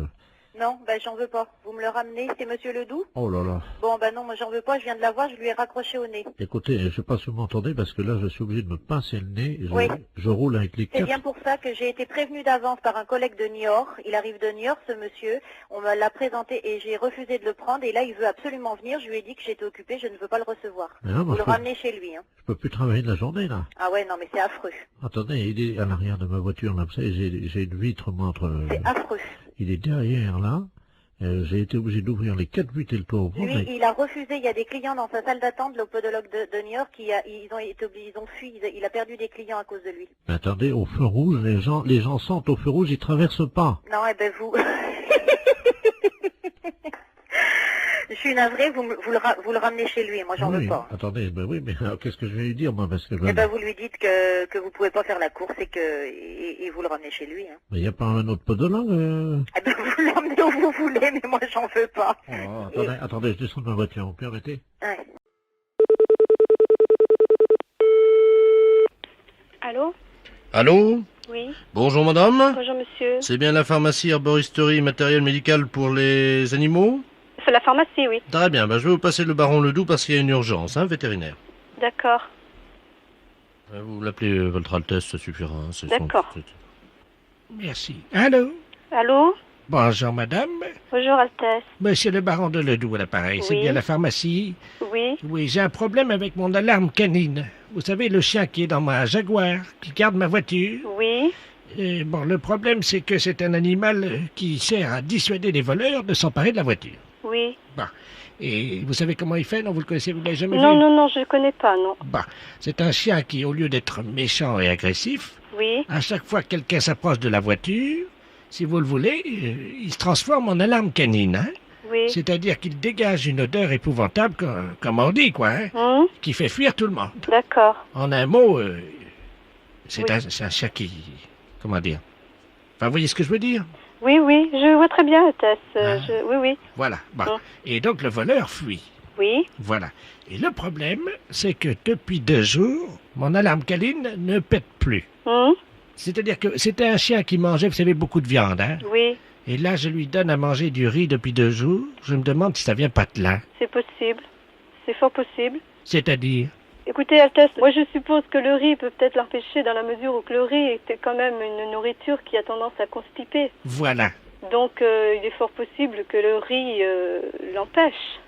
S14: Non, ben j'en veux pas. Vous me le ramenez, c'est monsieur Ledoux?
S5: Oh là là.
S14: Bon, ben non, moi j'en veux pas, je viens de la voir, je lui ai raccroché au nez.
S5: Écoutez, je sais pas si vous m'entendez parce que là, je suis obligé de me pincer le nez.
S14: Oui.
S5: Je roule avec les
S14: C'est
S5: 4...
S14: bien pour ça que j'ai été prévenue d'avance par un collègue de Niort. Il arrive de Niort, ce monsieur. On me l'a présenté et j'ai refusé de le prendre. Et là, il veut absolument venir. Je lui ai dit que j'étais occupée, je ne veux pas le recevoir.
S5: Mais non,
S14: Vous le
S5: je peux-
S14: ramenez chez lui. Hein.
S5: Je peux plus travailler de la journée, là.
S14: Ah ouais, non, mais c'est affreux.
S5: Attendez, il est à l'arrière de ma voiture, là, vous savez, j'ai une vitre, moi, entre...
S14: C'est affreux.
S5: Il est derrière, là. J'ai été obligé d'ouvrir les 4 vitres et le toit ouvrant.
S14: Lui, il a refusé. Il y a des clients dans sa salle d'attente, le podologue de Niort, ils ont fui. Il a perdu des clients à cause de lui.
S5: Mais attendez, au feu rouge, les gens sentent au feu rouge, ils traversent pas.
S14: Non, eh ben vous... Je suis navrée, vous le ramenez chez lui, moi j'en
S5: Oui,
S14: veux pas.
S5: Attendez, ben oui, mais alors, qu'est-ce que je vais lui dire, moi, parce que...
S14: Eh ben vous lui dites que vous pouvez pas faire la course et vous le ramenez chez lui. Hein.
S5: Mais il n'y a pas un autre podologue
S14: Eh ben vous l'emmenez où vous voulez, mais moi j'en veux pas.
S5: Oh, attendez, je descends de ma voiture, vous permettez?
S14: Ouais.
S12: Allô?
S1: Allô?
S12: Oui.
S1: Bonjour madame.
S12: Bonjour monsieur.
S1: C'est bien la pharmacie herboristerie matériel médical pour les animaux?
S12: C'est la pharmacie, oui.
S1: Très bien, je vais vous passer le baron Ledoux parce qu'il y a une urgence, hein, vétérinaire.
S12: D'accord.
S1: Vous l'appelez Votre Altesse, ça suffira. Hein,
S12: D'accord.
S3: Merci. Allô?
S12: Allô?
S3: Bonjour, madame.
S12: Bonjour Altesse.
S3: Monsieur le baron de Ledoux à l'appareil, c'est
S12: Oui.
S3: bien la pharmacie?
S12: Oui.
S3: Oui, j'ai un problème avec mon alarme canine. Vous savez, le chien qui est dans ma Jaguar, qui garde ma voiture?
S12: Oui.
S3: Bon, le problème, c'est que c'est un animal qui sert à dissuader les voleurs de s'emparer de la voiture.
S12: Oui.
S3: Bon. Et vous savez comment il fait? Non, vous le connaissez, vous l'avez jamais
S12: Non,
S3: vu?
S12: non, non, je ne connais pas, non.
S3: Bon, c'est un chien qui, au lieu d'être méchant et agressif,
S12: Oui.
S3: à chaque fois que quelqu'un s'approche de la voiture, si vous le voulez, il se transforme en alarme canine, hein?
S12: Oui.
S3: C'est-à-dire qu'il dégage une odeur épouvantable, comme on dit, quoi, hein? Qui fait fuir tout le monde.
S12: D'accord.
S3: En un mot, c'est
S12: Oui.
S3: un chien qui comment dire. Enfin, vous voyez ce que je veux dire?
S15: Oui, oui, je vois très bien, Hôtesse. Oui, oui.
S3: Voilà. Bon.
S15: Bon.
S3: Et donc le voleur fuit.
S15: Oui.
S3: Voilà. Et le problème, c'est que depuis 2 jours, mon alarme câline ne pète plus. C'est-à-dire que c'était un chien qui mangeait, vous savez, beaucoup de viande, hein?
S15: Oui,
S3: Et là, je lui donne à manger du riz depuis 2 jours. Je me demande si ça vient pas de là.
S15: c'est possible. C'est fort possible.
S3: C'est-à-dire?
S15: Écoutez, Altesse, moi je suppose que le riz peut peut-être l'empêcher dans la mesure où que le riz était quand même une nourriture qui a tendance à constiper.
S3: Voilà.
S15: Donc il est fort possible que le riz l'empêche.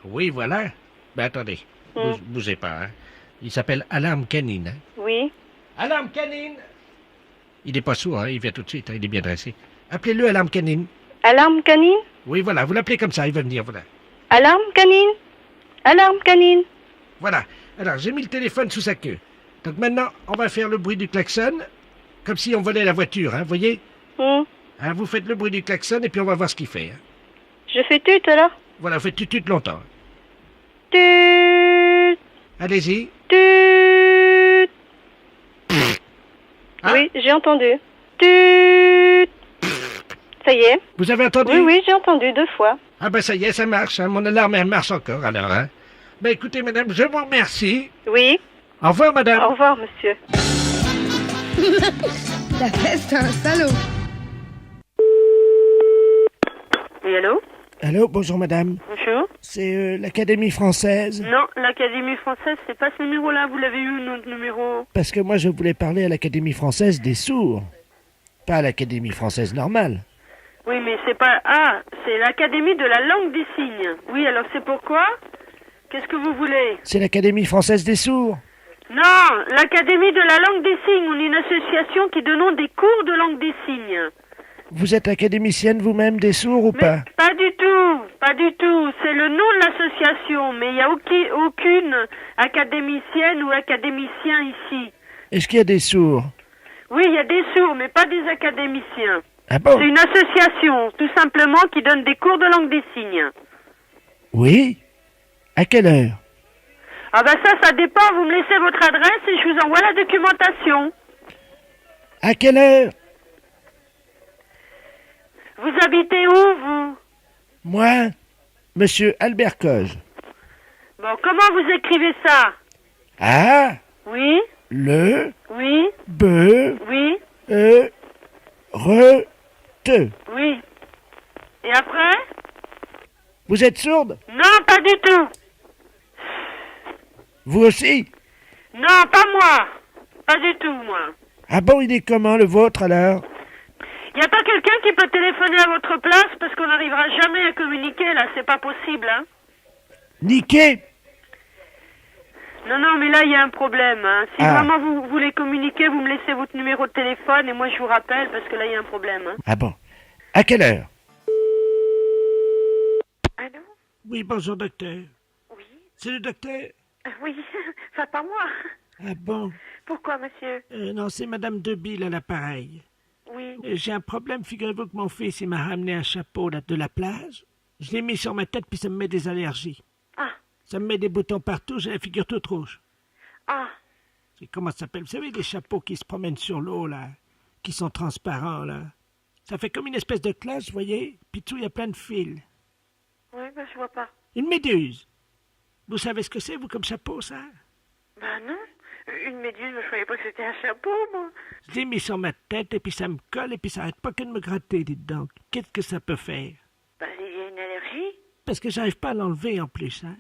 S3: Oui, voilà. Ben attendez, bougez pas, hein. Il s'appelle Alarme Canine. Hein.
S15: Oui.
S3: Alarme Canine! Il n'est pas sourd, hein. Il vient tout de suite, hein. Il est bien dressé. Appelez-le Alarme Canine.
S15: Alarme canine?
S3: Oui, voilà, vous l'appelez comme ça, il va venir, voilà.
S15: Alarme canine? Alarme canine?
S3: Voilà. Alors, j'ai mis le téléphone sous sa queue. Donc maintenant, on va faire le bruit du klaxon, comme si on volait la voiture, hein, voyez? Hein, vous faites le bruit du klaxon et puis on va voir ce qu'il fait. Hein.
S15: Je fais tut alors?
S3: Voilà, vous faites tut longtemps.
S15: Tut.
S3: Allez-y.
S15: Tut. Oui, j'ai entendu. Tut. Ça y est.
S3: Vous avez entendu?
S15: Oui, oui, j'ai entendu 2 fois.
S3: Ah ben ça y est, ça marche, hein. Mon alarme, elle marche encore alors, hein. Ben écoutez, madame, je vous remercie.
S15: Oui.
S3: Au revoir, madame.
S15: Au revoir, monsieur.
S16: La fesse, c'est un salaud.
S15: Oui, allô?
S3: Allô, bonjour madame.
S15: Bonjour.
S3: C'est l'Académie française.
S15: Non, l'Académie française, c'est pas ce numéro-là. Vous l'avez eu, notre numéro?
S3: Parce que moi je voulais parler à l'Académie française des sourds. Pas à l'Académie française normale.
S15: Oui, mais c'est pas... Ah, c'est l'Académie de la langue des signes. Oui, alors c'est pourquoi? Qu'est-ce que vous voulez?
S3: C'est l'Académie française des sourds.
S15: Non, l'Académie de la langue des signes. On est une association qui donne des cours de langue des signes.
S3: Vous êtes académicienne vous-même des sourds ou pas?
S15: Pas du tout, pas du tout. C'est le nom de l'association, mais il n'y a aucune académicienne ou académicien ici.
S3: Est-ce qu'il y a des sourds?
S15: Oui, il y a des sourds, mais pas des académiciens.
S3: Ah bon?
S15: C'est une association, tout simplement, qui donne des cours de langue des signes.
S3: Oui? À quelle heure?
S15: Ah bah ça dépend. Vous me laissez votre adresse et je vous envoie la documentation.
S3: À quelle heure?
S15: Vous habitez où, vous?
S3: Moi, monsieur Albert Coge.
S15: Bon, comment vous écrivez ça?
S3: Ah?
S15: Oui?
S3: Le?
S15: Oui?
S3: B?
S15: Oui?
S3: Re? Te?
S15: Oui. Et après?
S3: Vous êtes sourde?
S15: Non, pas du tout.
S3: Vous aussi?
S15: Non, pas moi. Pas du tout, moi.
S3: Ah bon, il est comment le vôtre alors?
S15: Y a pas quelqu'un qui peut téléphoner à votre place parce qu'on n'arrivera jamais à communiquer là, c'est pas possible, hein?
S3: Niqué?
S15: Non, non, mais là il y a un problème, hein. Si
S3: Ah.
S15: vraiment vous voulez communiquer, vous me laissez votre numéro de téléphone et moi je vous rappelle parce que là il y a un problème, hein.
S3: Ah bon? À quelle heure?
S15: Allô?
S3: Oui, bonjour docteur.
S15: Oui?
S3: C'est le docteur?
S15: Oui, enfin pas moi.
S3: Ah bon?
S15: Pourquoi, monsieur?
S3: Non, c'est Madame Debille à l'appareil.
S15: Oui.
S3: J'ai un problème, figurez-vous que mon fils il m'a ramené un chapeau là, de la plage. Je l'ai mis sur ma tête puis ça me met des allergies.
S15: Ah.
S3: Ça me met des boutons partout, j'ai la figure toute rouge.
S15: Ah.
S3: C'est comment ça s'appelle? Vous savez, des chapeaux qui se promènent sur l'eau là, qui sont transparents là. Ça fait comme une espèce de cloche, vous voyez? Puis tout, il y a plein de fils.
S15: Oui, ben je vois pas.
S3: Une méduse. Vous savez ce que c'est, vous, comme chapeau, ça?
S15: Ben non. Une méduse, je croyais pas que c'était un chapeau, moi.
S3: Je l'ai mis sur ma tête et puis ça me colle et puis ça arrête pas que de me gratter, dites donc. Qu'est-ce que ça peut faire?
S15: Ben il y a une allergie.
S3: Parce que j'arrive pas à l'enlever en plus, hein.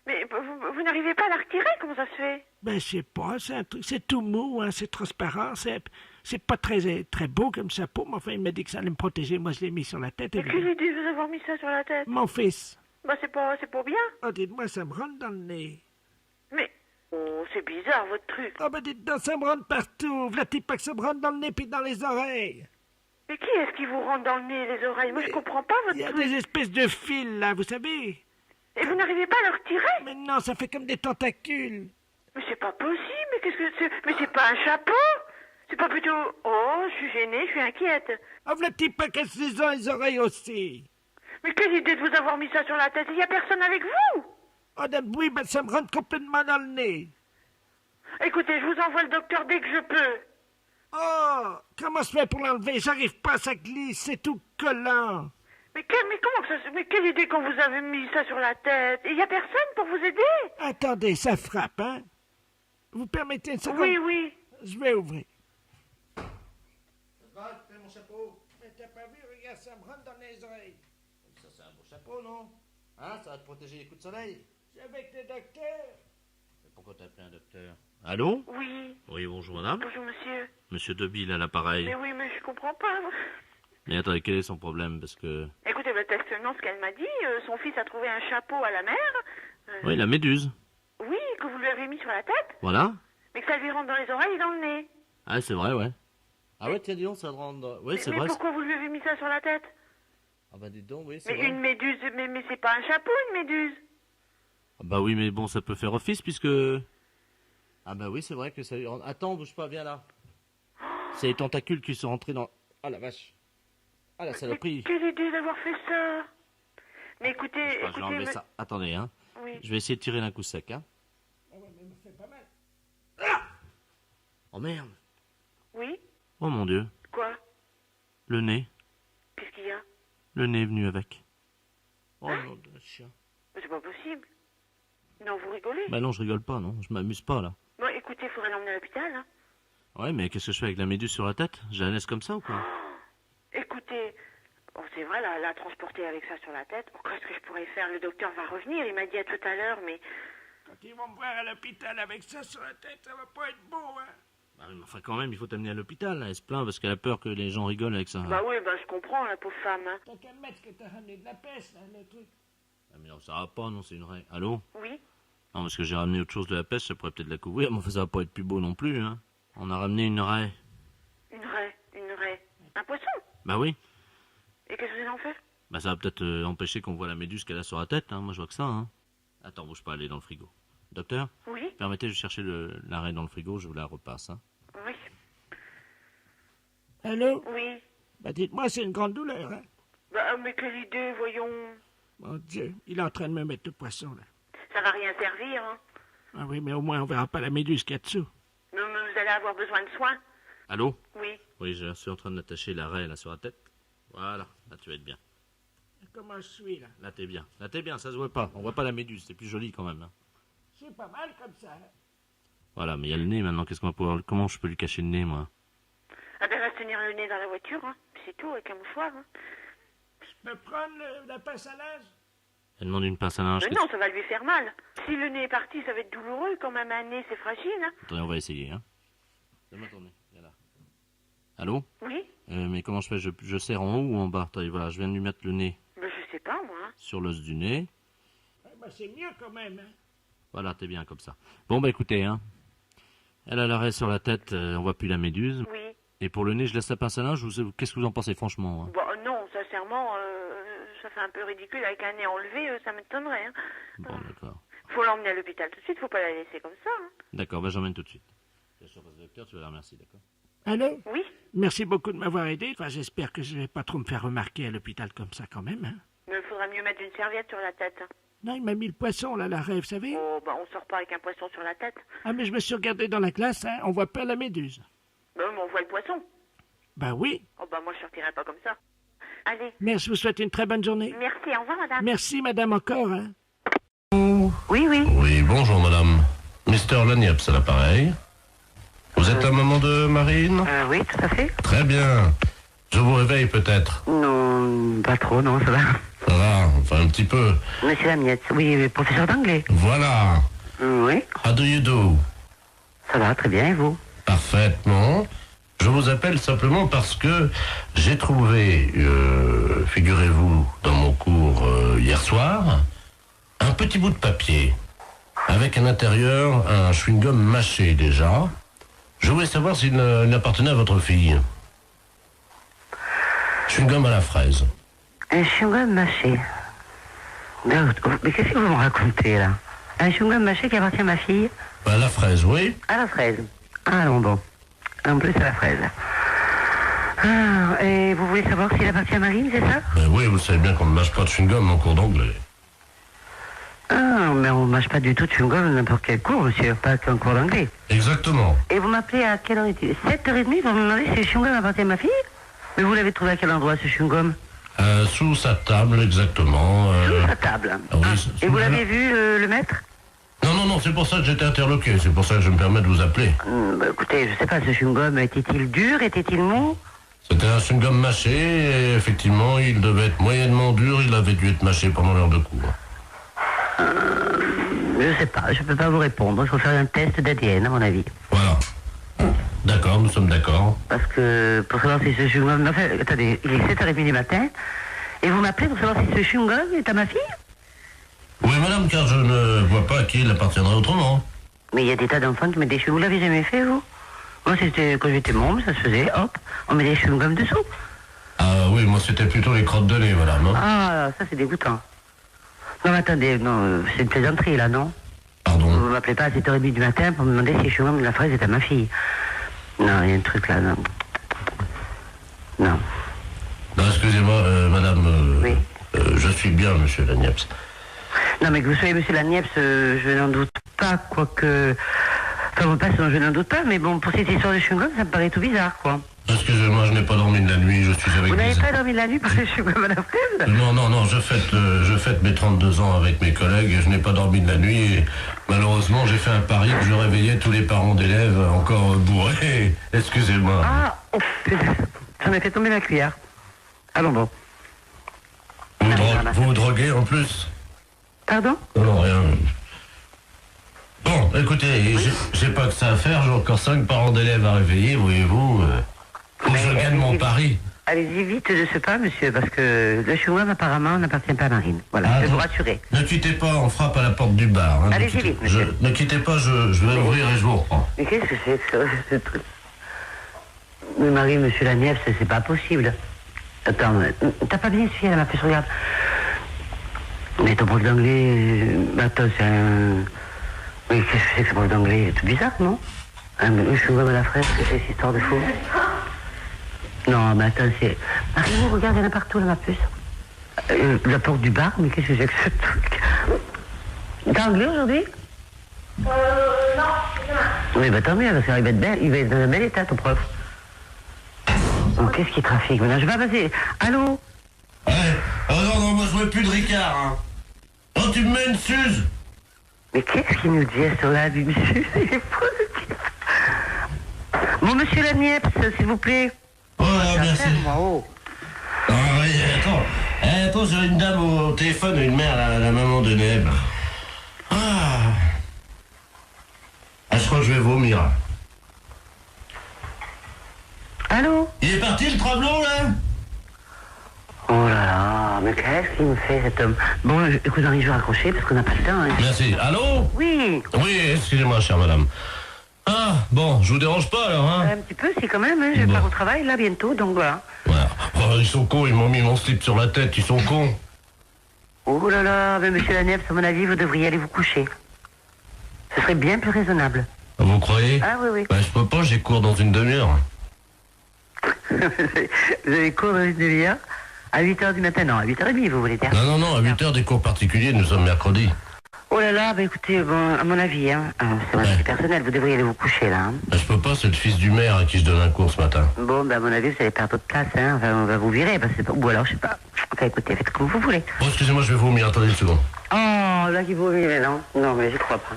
S15: Mais vous n'arrivez pas à la retirer, comment ça se fait?
S3: Ben, je sais pas, c'est un truc, c'est tout mou, hein, c'est transparent, c'est pas très beau comme chapeau, mais enfin, il m'a dit que ça allait me protéger, moi je l'ai mis sur la tête.
S15: Mais quelle idée de vous avoir mis ça sur la tête?
S3: Mon fils.
S15: Ben c'est pour bien.
S3: Oh, dites-moi, ça me rentre dans le nez.
S15: Mais, oh, c'est bizarre, votre truc.
S3: Oh, ben dites donc, ça me rentre partout, v'là-t-il pas que ça me rentre dans le nez puis dans les oreilles?
S15: Mais qui est-ce qui vous rentre dans le nez et les oreilles? Moi, je comprends pas votre
S3: truc. Il y a
S15: truc.
S3: des espèces de fils, là, vous savez.
S15: Et vous n'arrivez pas à le retirer?
S3: Mais non, ça fait comme des tentacules.
S15: Mais c'est pas possible, mais qu'est-ce que c'est? Mais c'est pas un chapeau? C'est pas plutôt... Oh, je suis gênée, je suis inquiète.
S3: Oh, v'là-t-il pas que les oreilles aussi?
S15: Mais quelle idée de vous avoir mis ça sur la tête? Il y a personne avec vous?
S3: Oh, oui, ben ça me rentre complètement dans le nez.
S15: Écoutez, je vous envoie le docteur dès que je peux.
S3: Oh, comment se fait pour l'enlever? J'arrive pas, ça glisse, c'est tout collant.
S15: Mais comment ça se... Mais quelle idée quand vous avez mis ça sur la tête? Il y a personne pour vous aider?
S3: Attendez, ça frappe, hein? Vous permettez une seconde?
S15: Oui.
S3: Je vais ouvrir.
S1: Fais mon chapeau.
S3: Mais t'as pas vu, regarde, ça me rentre dans les oreilles.
S1: Ça, c'est un beau chapeau, non? Hein, ça va te protéger les coups de soleil.
S3: C'est avec le docteur.
S1: Mais pourquoi t'as appelé un docteur? Allô?
S15: Oui.
S1: Oui, bonjour madame.
S15: Bonjour monsieur.
S1: Monsieur Debille à l'appareil.
S15: Mais oui, mais je comprends pas.
S1: Mais attendez, quel est son problème? Parce que...
S15: Écoutez, seulement ce qu'elle m'a dit, son fils a trouvé un chapeau à la mer.
S1: Oui, la méduse.
S15: Oui, que vous lui avez mis sur la tête.
S1: Voilà.
S15: Mais que ça lui rentre dans les oreilles et dans le nez.
S1: Ah, c'est vrai, ouais. Ah ouais, tiens, dis donc, ça rentre dans... Oui, c'est vrai.
S15: Mais pourquoi vous lui avez mis ça sur la tête?
S1: Ah bah dites donc, oui, c'est
S15: Mais
S1: vrai.
S15: une méduse, mais c'est pas un chapeau, une méduse.
S1: Ah bah oui, mais bon, ça peut faire office puisque... Ah bah oui, c'est vrai que ça lui rentre... Attends, bouge pas, viens là. C'est les tentacules qui sont rentrés dans... Ah la vache. Ah la saloperie.
S15: Quelle idée d'avoir fait ça. Mais écoutez,
S1: Je vais enlever ça. Attendez, hein.
S15: Oui.
S1: Je vais essayer de tirer d'un coup sec, hein.
S3: Ah ouais, mais me fait pas mal.
S1: Oh merde.
S15: Oui.
S1: Oh mon Dieu.
S15: Quoi?
S1: Le nez.
S15: Qu'est-ce qu'il y a?
S1: Le nez est venu avec. Oh non, de chien.
S15: Mais c'est pas possible. Non, vous rigolez?
S1: Bah non, je rigole pas, non. Je m'amuse pas, là.
S15: Bon, écoutez, il faudrait l'emmener à l'hôpital, hein.
S1: Ouais, mais qu'est-ce que je fais avec la méduse sur la tête? Je la laisse comme ça ou quoi?
S15: Écoutez, bon, c'est vrai, la transporter avec ça sur la tête, qu'est-ce que je pourrais faire? Le docteur va revenir, il m'a dit à tout à l'heure, mais...
S3: Quand ils vont me voir à l'hôpital avec ça sur la tête, ça va pas être beau, hein?
S1: Bah oui, mais enfin quand même, il faut t'amener à l'hôpital, là. Elle se plaint parce qu'elle a peur que les gens rigolent avec ça.
S15: Bah oui, bah je comprends, la pauvre femme, hein.
S3: T'as qu'à mettre que t'as ramené de la peste, là, le truc.
S1: Ah mais non, ça va pas, non, c'est une raie. Allô?
S15: Oui.
S1: Non, parce que j'ai ramené autre chose de la peste, ça pourrait peut-être la couvrir, mais enfin, ça va pas être plus beau non plus, hein. On a ramené une raie.
S15: Une raie. Un poisson?
S1: Bah oui.
S15: Et qu'est-ce que vous allez en faire?
S1: Bah ça va peut-être empêcher qu'on voit la méduse qu'elle a sur la tête, hein. Moi, je vois que ça, hein. Attends, bouge pas, elle est dans le frigo. Docteur?
S15: Oui.
S1: Permettez de chercher la raie dans le frigo, je vous la repasse, hein.
S15: Oui.
S3: Allô?
S15: Oui.
S3: Bah dites-moi, c'est une grande douleur, hein?
S15: Bah, mais quelle idée, voyons.
S3: Mon Dieu, il est en train de me mettre le poisson, là.
S15: Ça va rien servir, hein.
S3: Ah oui, mais au moins on verra pas la méduse qu'il y a dessous.
S15: Non, mais vous allez avoir besoin de soins.
S1: Allô?
S15: Oui.
S1: Oui, je suis en train d'attacher la raie, là, sur la tête. Voilà, là, tu vas être bien.
S3: Comment je suis, là?
S1: Là, t'es bien. Là, t'es bien, ça se voit pas. On voit pas la méduse, c'est plus joli quand même, hein.
S3: C'est pas mal comme ça, hein?
S1: Voilà, mais il y a le nez maintenant, qu'est-ce qu'on va pouvoir... Comment je peux lui cacher le nez, moi?
S15: Ah ben, elle va se tenir le nez dans la voiture, hein. C'est tout, avec un mouchoir, hein.
S3: Je peux prendre la pince à linge?
S1: Elle demande une pince à linge.
S15: Mais non, ça va lui faire mal. Si le nez est parti, ça va être douloureux, quand même un nez, c'est fragile, hein.
S1: Attendez, on va essayer, hein. Donne-moi ton nez, viens là. Allô?
S15: Oui.
S1: Mais comment je fais? Je serre en haut ou en bas? Attendez, voilà, je viens de lui mettre le nez
S15: Ben, je sais pas, moi.
S1: sur l'os du nez.
S3: Bah, c'est mieux quand même, hein?
S1: Voilà, t'es bien comme ça. Bon, bah écoutez, hein. Elle a l'arrêt sur la tête, on voit plus la méduse.
S15: Oui.
S1: Et pour le nez, je laisse la pince à linge ou qu'est-ce que vous en pensez, franchement, hein?
S15: Bon, non, sincèrement, ça fait un peu ridicule avec un nez enlevé, ça m'étonnerait, hein.
S1: Bon, d'accord.
S15: Faut l'emmener à l'hôpital tout de suite, faut pas la laisser comme ça, hein.
S1: D'accord, bah j'emmène tout de suite. Bien sûr, le docteur, tu vas la remercier, d'accord?
S3: Allô?
S15: Oui.
S3: Merci beaucoup de m'avoir aidé. Enfin, j'espère que je vais pas trop me faire remarquer à l'hôpital comme ça quand même, hein?
S15: Mais il faudra mieux mettre une serviette sur la tête, hein.
S3: Non, il m'a mis le poisson, là, la rêve, vous savez?
S15: Oh, bah, on sort pas avec un poisson sur la tête.
S3: Ah, mais je me suis regardé dans la glace, hein, on voit pas la méduse.
S15: Ben, mais on voit le poisson.
S3: Bah oui.
S15: Oh, bah, moi, je sortirai pas comme ça. Allez.
S3: Mais je vous souhaite une très bonne journée.
S15: Merci, au revoir, madame.
S3: Merci, madame, encore, hein.
S15: Oui, oui.
S5: Oui, bonjour madame. Mister Lagneps à l'appareil. Vous êtes la maman de Marine?
S6: Oui, tout à fait.
S5: Très bien. Je vous réveille peut-être.
S6: Non, pas trop, non, ça va.
S5: Ça va, enfin un petit peu.
S6: Monsieur Lamiette, oui, professeur d'anglais.
S5: Voilà.
S6: Oui.
S5: How do you do?
S6: Ça va, très bien, et vous?
S5: Parfaitement. Je vous appelle simplement parce que j'ai trouvé, figurez-vous, dans mon cours hier soir, un petit bout de papier avec à l'intérieur un chewing-gum mâché déjà. Je voulais savoir s'il appartenait à votre fille. Chewing-gum à la fraise.
S6: Un chewing-gum mâché. Mais qu'est-ce que vous me racontez, là? Un chewing-gum mâché qui appartient à ma fille?
S5: À la fraise, oui.
S6: À la fraise. Ah non, bon. En plus à la fraise. Ah, et vous voulez savoir s'il appartient à Marine, c'est ça?
S5: Ben oui, vous savez bien qu'on ne mâche pas de chewing-gum en cours d'anglais.
S6: Ah, mais on ne mâche pas du tout de chewing-gum n'importe quel cours, monsieur, pas qu'un cours d'anglais.
S5: Exactement.
S6: Et vous m'appelez à quelle heure est-il 7h30 pour me demander si le chewing-gum appartient à ma fille? Mais vous l'avez trouvé à quel endroit, ce chewing-gum?
S5: Sous sa table, exactement.
S6: Sous sa table.
S5: Oui,
S6: Et vous l'avez vu, le maître?
S5: Non, c'est pour ça que j'étais interloqué, c'est pour ça que je me permets de vous appeler.
S6: Écoutez, je sais pas, ce chewing-gum, était-il dur, était-il mou?
S5: C'était un chewing-gum mâché, et effectivement, il devait être moyennement dur, il avait dû être mâché pendant l'heure de cours.
S6: Je sais pas, je peux pas vous répondre, il faut faire un test d'ADN, à mon avis.
S5: Voilà. D'accord, nous sommes d'accord.
S6: Parce que, pour savoir si ce chewing-gum... Enfin, attendez, il est 7h30 du matin, et vous m'appelez pour savoir si ce chewing-gum est à ma fille?
S5: Oui, madame, car je ne vois pas à qui il appartiendrait autrement.
S6: Mais il y a des tas d'enfants qui mettent des chewing-gums. Vous l'avez jamais fait, vous? Moi, c'était quand j'étais môme, ça se faisait, hop, on met des chewing-gums dessous.
S5: Ah oui, moi c'était plutôt les crottes de nez, madame. Hein.
S6: Ah, ça c'est dégoûtant. Non, mais attendez, non, c'est une plaisanterie, là, non?
S5: Pardon?
S6: Vous m'appelez pas à 7h30 du matin pour me demander si le chewing-gum de la fraise est à ma fille. Non, il y a un truc là, non. Non.
S5: Non, excusez-moi, madame,
S6: oui.
S5: Je suis bien, monsieur Lagneps.
S6: Non, mais que vous soyez monsieur Lagneps, je n'en doute pas, quoique... Enfin, vous passez, je n'en doute pas, mais bon, pour cette histoire de chewing-gum, ça me paraît tout bizarre, quoi.
S5: Excusez-moi, je n'ai pas dormi de la nuit, je suis avec
S6: Vous n'avez
S5: des...
S6: pas dormi de la nuit parce que je suis comme à la fraise?
S5: Non, je fête mes 32 ans avec mes collègues et je n'ai pas dormi de la nuit et malheureusement j'ai fait un pari que je réveillais tous les parents d'élèves encore bourrés. Excusez-moi.
S6: Ah, oh, putain, j'en ai fait tomber la cuillère. Allons bon.
S5: Vous droguez en plus?
S6: Pardon?
S5: Non, rien. Bon, écoutez, j'ai pas que ça à faire, j'ai encore 5 parents d'élèves à réveiller, voyez-vous. Faut que je gagne mon pari.
S6: Allez-y vite de ce pas, monsieur, parce que le chewing-gum apparemment n'appartient pas à Marine. Voilà, je vais vous rassurer.
S5: Ne quittez pas, on frappe à la porte du bar. Hein,
S6: allez-y vite, monsieur.
S5: Ne quittez pas, je vais ouvrir et je vous reprends.
S6: Mais qu'est-ce que c'est que ce truc? Mais Marie, monsieur Lanièvre, c'est pas possible. Attends, t'as pas bien suivi, elle m'a fait, regarde. Mais ton prof d'anglais, attends, c'est un... Oui, qu'est-ce que c'est que ce prof d'anglais? C'est tout bizarre, non? Le chewing-gum à la fraise, c'est cette histoire de fou. Non, mais attends, c'est... Marie, regarde, il y en a partout, là, ma puce. La porte du bar, mais qu'est-ce que c'est que ce truc? T'es anglais aujourd'hui?
S12: Non,
S6: oui, bah tant mieux, parce qu'il va être belle, il va être dans un bel état, ton prof. Oh, qu'est-ce qui trafique maintenant? Je vais passer. Allô?
S5: Ouais. Oh non, moi je veux plus de Ricard, hein. Oh, tu me mets une suze.
S6: Mais qu'est-ce qu'il nous dit à ce là, monsieur? Il est positif. Bon, monsieur Lanièvre, s'il vous plaît.
S5: Oh là, merci.
S6: Oh.
S5: Ah oui, attends, j'ai une dame au téléphone, une mère, la maman de Neb. Ah, je crois que je vais vomir.
S6: Allô?
S5: Il est parti le tremblant là?
S6: Oh là là, mais qu'est-ce qu'il me fait cet homme? Bon, écoute Henri, je vais raccrocher parce qu'on n'a pas le temps. Hein.
S5: Merci. Allô?
S6: Oui.
S5: Oui, excusez-moi, chère madame. Ah, bon, je vous dérange pas alors, hein?
S6: Un petit peu, si quand même, hein, je pars au travail là bientôt, donc voilà.
S5: Voilà. Oh, ils sont cons, ils m'ont mis mon slip sur la tête, ils sont cons.
S6: Oh là là, mais monsieur Lanièvre, à mon avis, vous devriez aller vous coucher. Ce serait bien plus raisonnable.
S5: Vous croyez?
S6: Ah oui, oui.
S5: Bah, je peux pas, j'ai cours dans une demi-heure.
S6: Vous avez cours dans une demi-heure? À 8h du matin? Non, à 8h30, vous voulez dire?
S5: Non, à 8h des cours particuliers, nous sommes mercredi.
S6: Oh là là, bah écoutez, bon, à mon avis, hein, c'est mon avis personnel, vous devriez aller vous coucher là. Hein.
S5: Bah, je peux pas, c'est le fils du maire à qui je donne un cours ce matin.
S6: Bon, bah à mon avis, vous allez perdre votre place, hein, enfin, on va vous virer, parce que c'est pas... Ou alors, je sais pas. Enfin, écoutez, faites comme vous voulez.
S5: Oh, excusez-moi, je vais vomir, attendez une seconde.
S6: Oh, là, qui vomit, mais non. Non, mais j'y crois pas.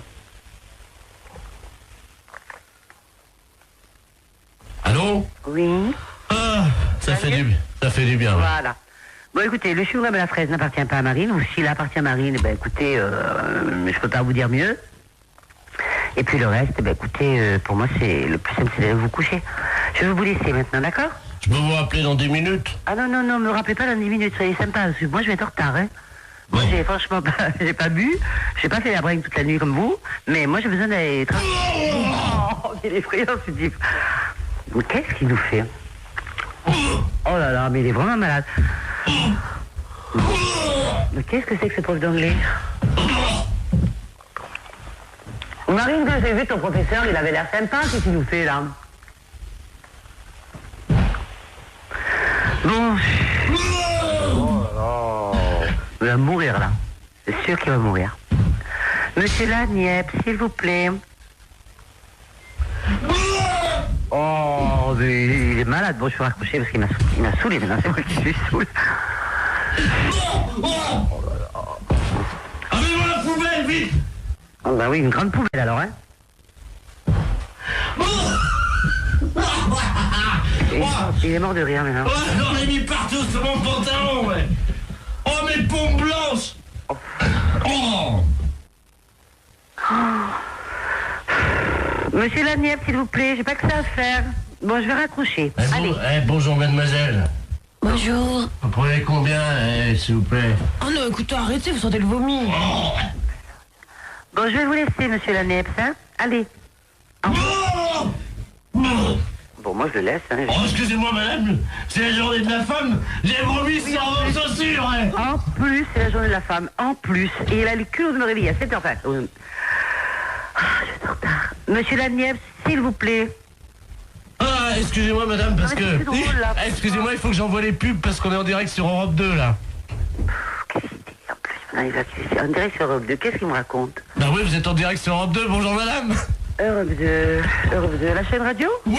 S5: Allô?
S6: Oui.
S5: Ah, ça fait du bien.
S6: Voilà. Bon, écoutez, le chewing-gum à la fraise n'appartient pas à Marine, ou s'il appartient à Marine, ben écoutez, je peux pas vous dire mieux. Et puis le reste, ben écoutez, pour moi, c'est le plus simple, c'est d'aller vous coucher. Je vais vous laisser maintenant, d'accord?
S5: Je peux vous rappeler dans 10 minutes?
S6: Ah non, me rappelez pas dans 10 minutes, soyez sympa, parce que moi, je vais être en retard, hein.
S5: Bon.
S6: Moi, franchement, j'ai pas bu, j'ai pas fait la bringue toute la nuit comme vous, mais moi, j'ai besoin d'aller... Oh, il est effrayant, ce type. Mais qu'est-ce qu'il nous fait? Oh là là, mais il est vraiment malade. Mais qu'est-ce que c'est que ce prof d'anglais? Marine, que j'ai vu ton professeur, il avait l'air sympa, qu'est-ce qu'il nous fait là? Bon. Oh là là. Il va mourir là. C'est sûr qu'il va mourir. Monsieur Laniep, s'il vous plaît. Oh, mais il est malade. Bon, je peux raccrocher parce qu'il m'a saoulé maintenant. C'est moi qui suis saoul.
S5: Amène-moi la poubelle, vite!
S6: Oh, bah oui, une grande poubelle alors, hein. Il est mort de rire maintenant.
S5: Oh, j'en ai mis partout sur mon pantalon, ouais. Oh, mes pompes blanches. Oh.
S6: Monsieur Laniep, s'il vous plaît, j'ai pas que ça à faire. Bon, je vais raccrocher. Allez.
S5: Bonjour, mademoiselle.
S7: Bonjour.
S5: Vous prenez combien, s'il vous plaît?
S7: Oh non, écoutez, arrêtez, vous sentez le vomi.
S5: Oh.
S6: Bon, je vais vous laisser, monsieur Laniep, hein. Allez.
S5: Oh.
S6: Bon, moi, je le laisse, hein.
S5: Oh, excusez-moi, madame, c'est la journée de la femme. J'ai vomi sur vos chaussures, hein.
S6: En plus, c'est la journée de la femme. En plus. Et il a le culot de me réveiller à 7h. Enfin, je suis en retard. Monsieur Laniep, s'il vous plaît.
S5: Ah, excusez-moi, madame, parce que...
S6: c'est drôle, là.
S5: Excusez-moi, il faut que j'envoie les pubs parce qu'on est en direct sur Europe 2, là.
S6: Qu'est-ce qu'il dit en plus? En direct sur Europe 2, qu'est-ce qu'il me raconte?
S5: Bah oui, vous êtes en direct sur Europe 2, bonjour, madame.
S6: Europe 2, la chaîne radio?
S5: Oui.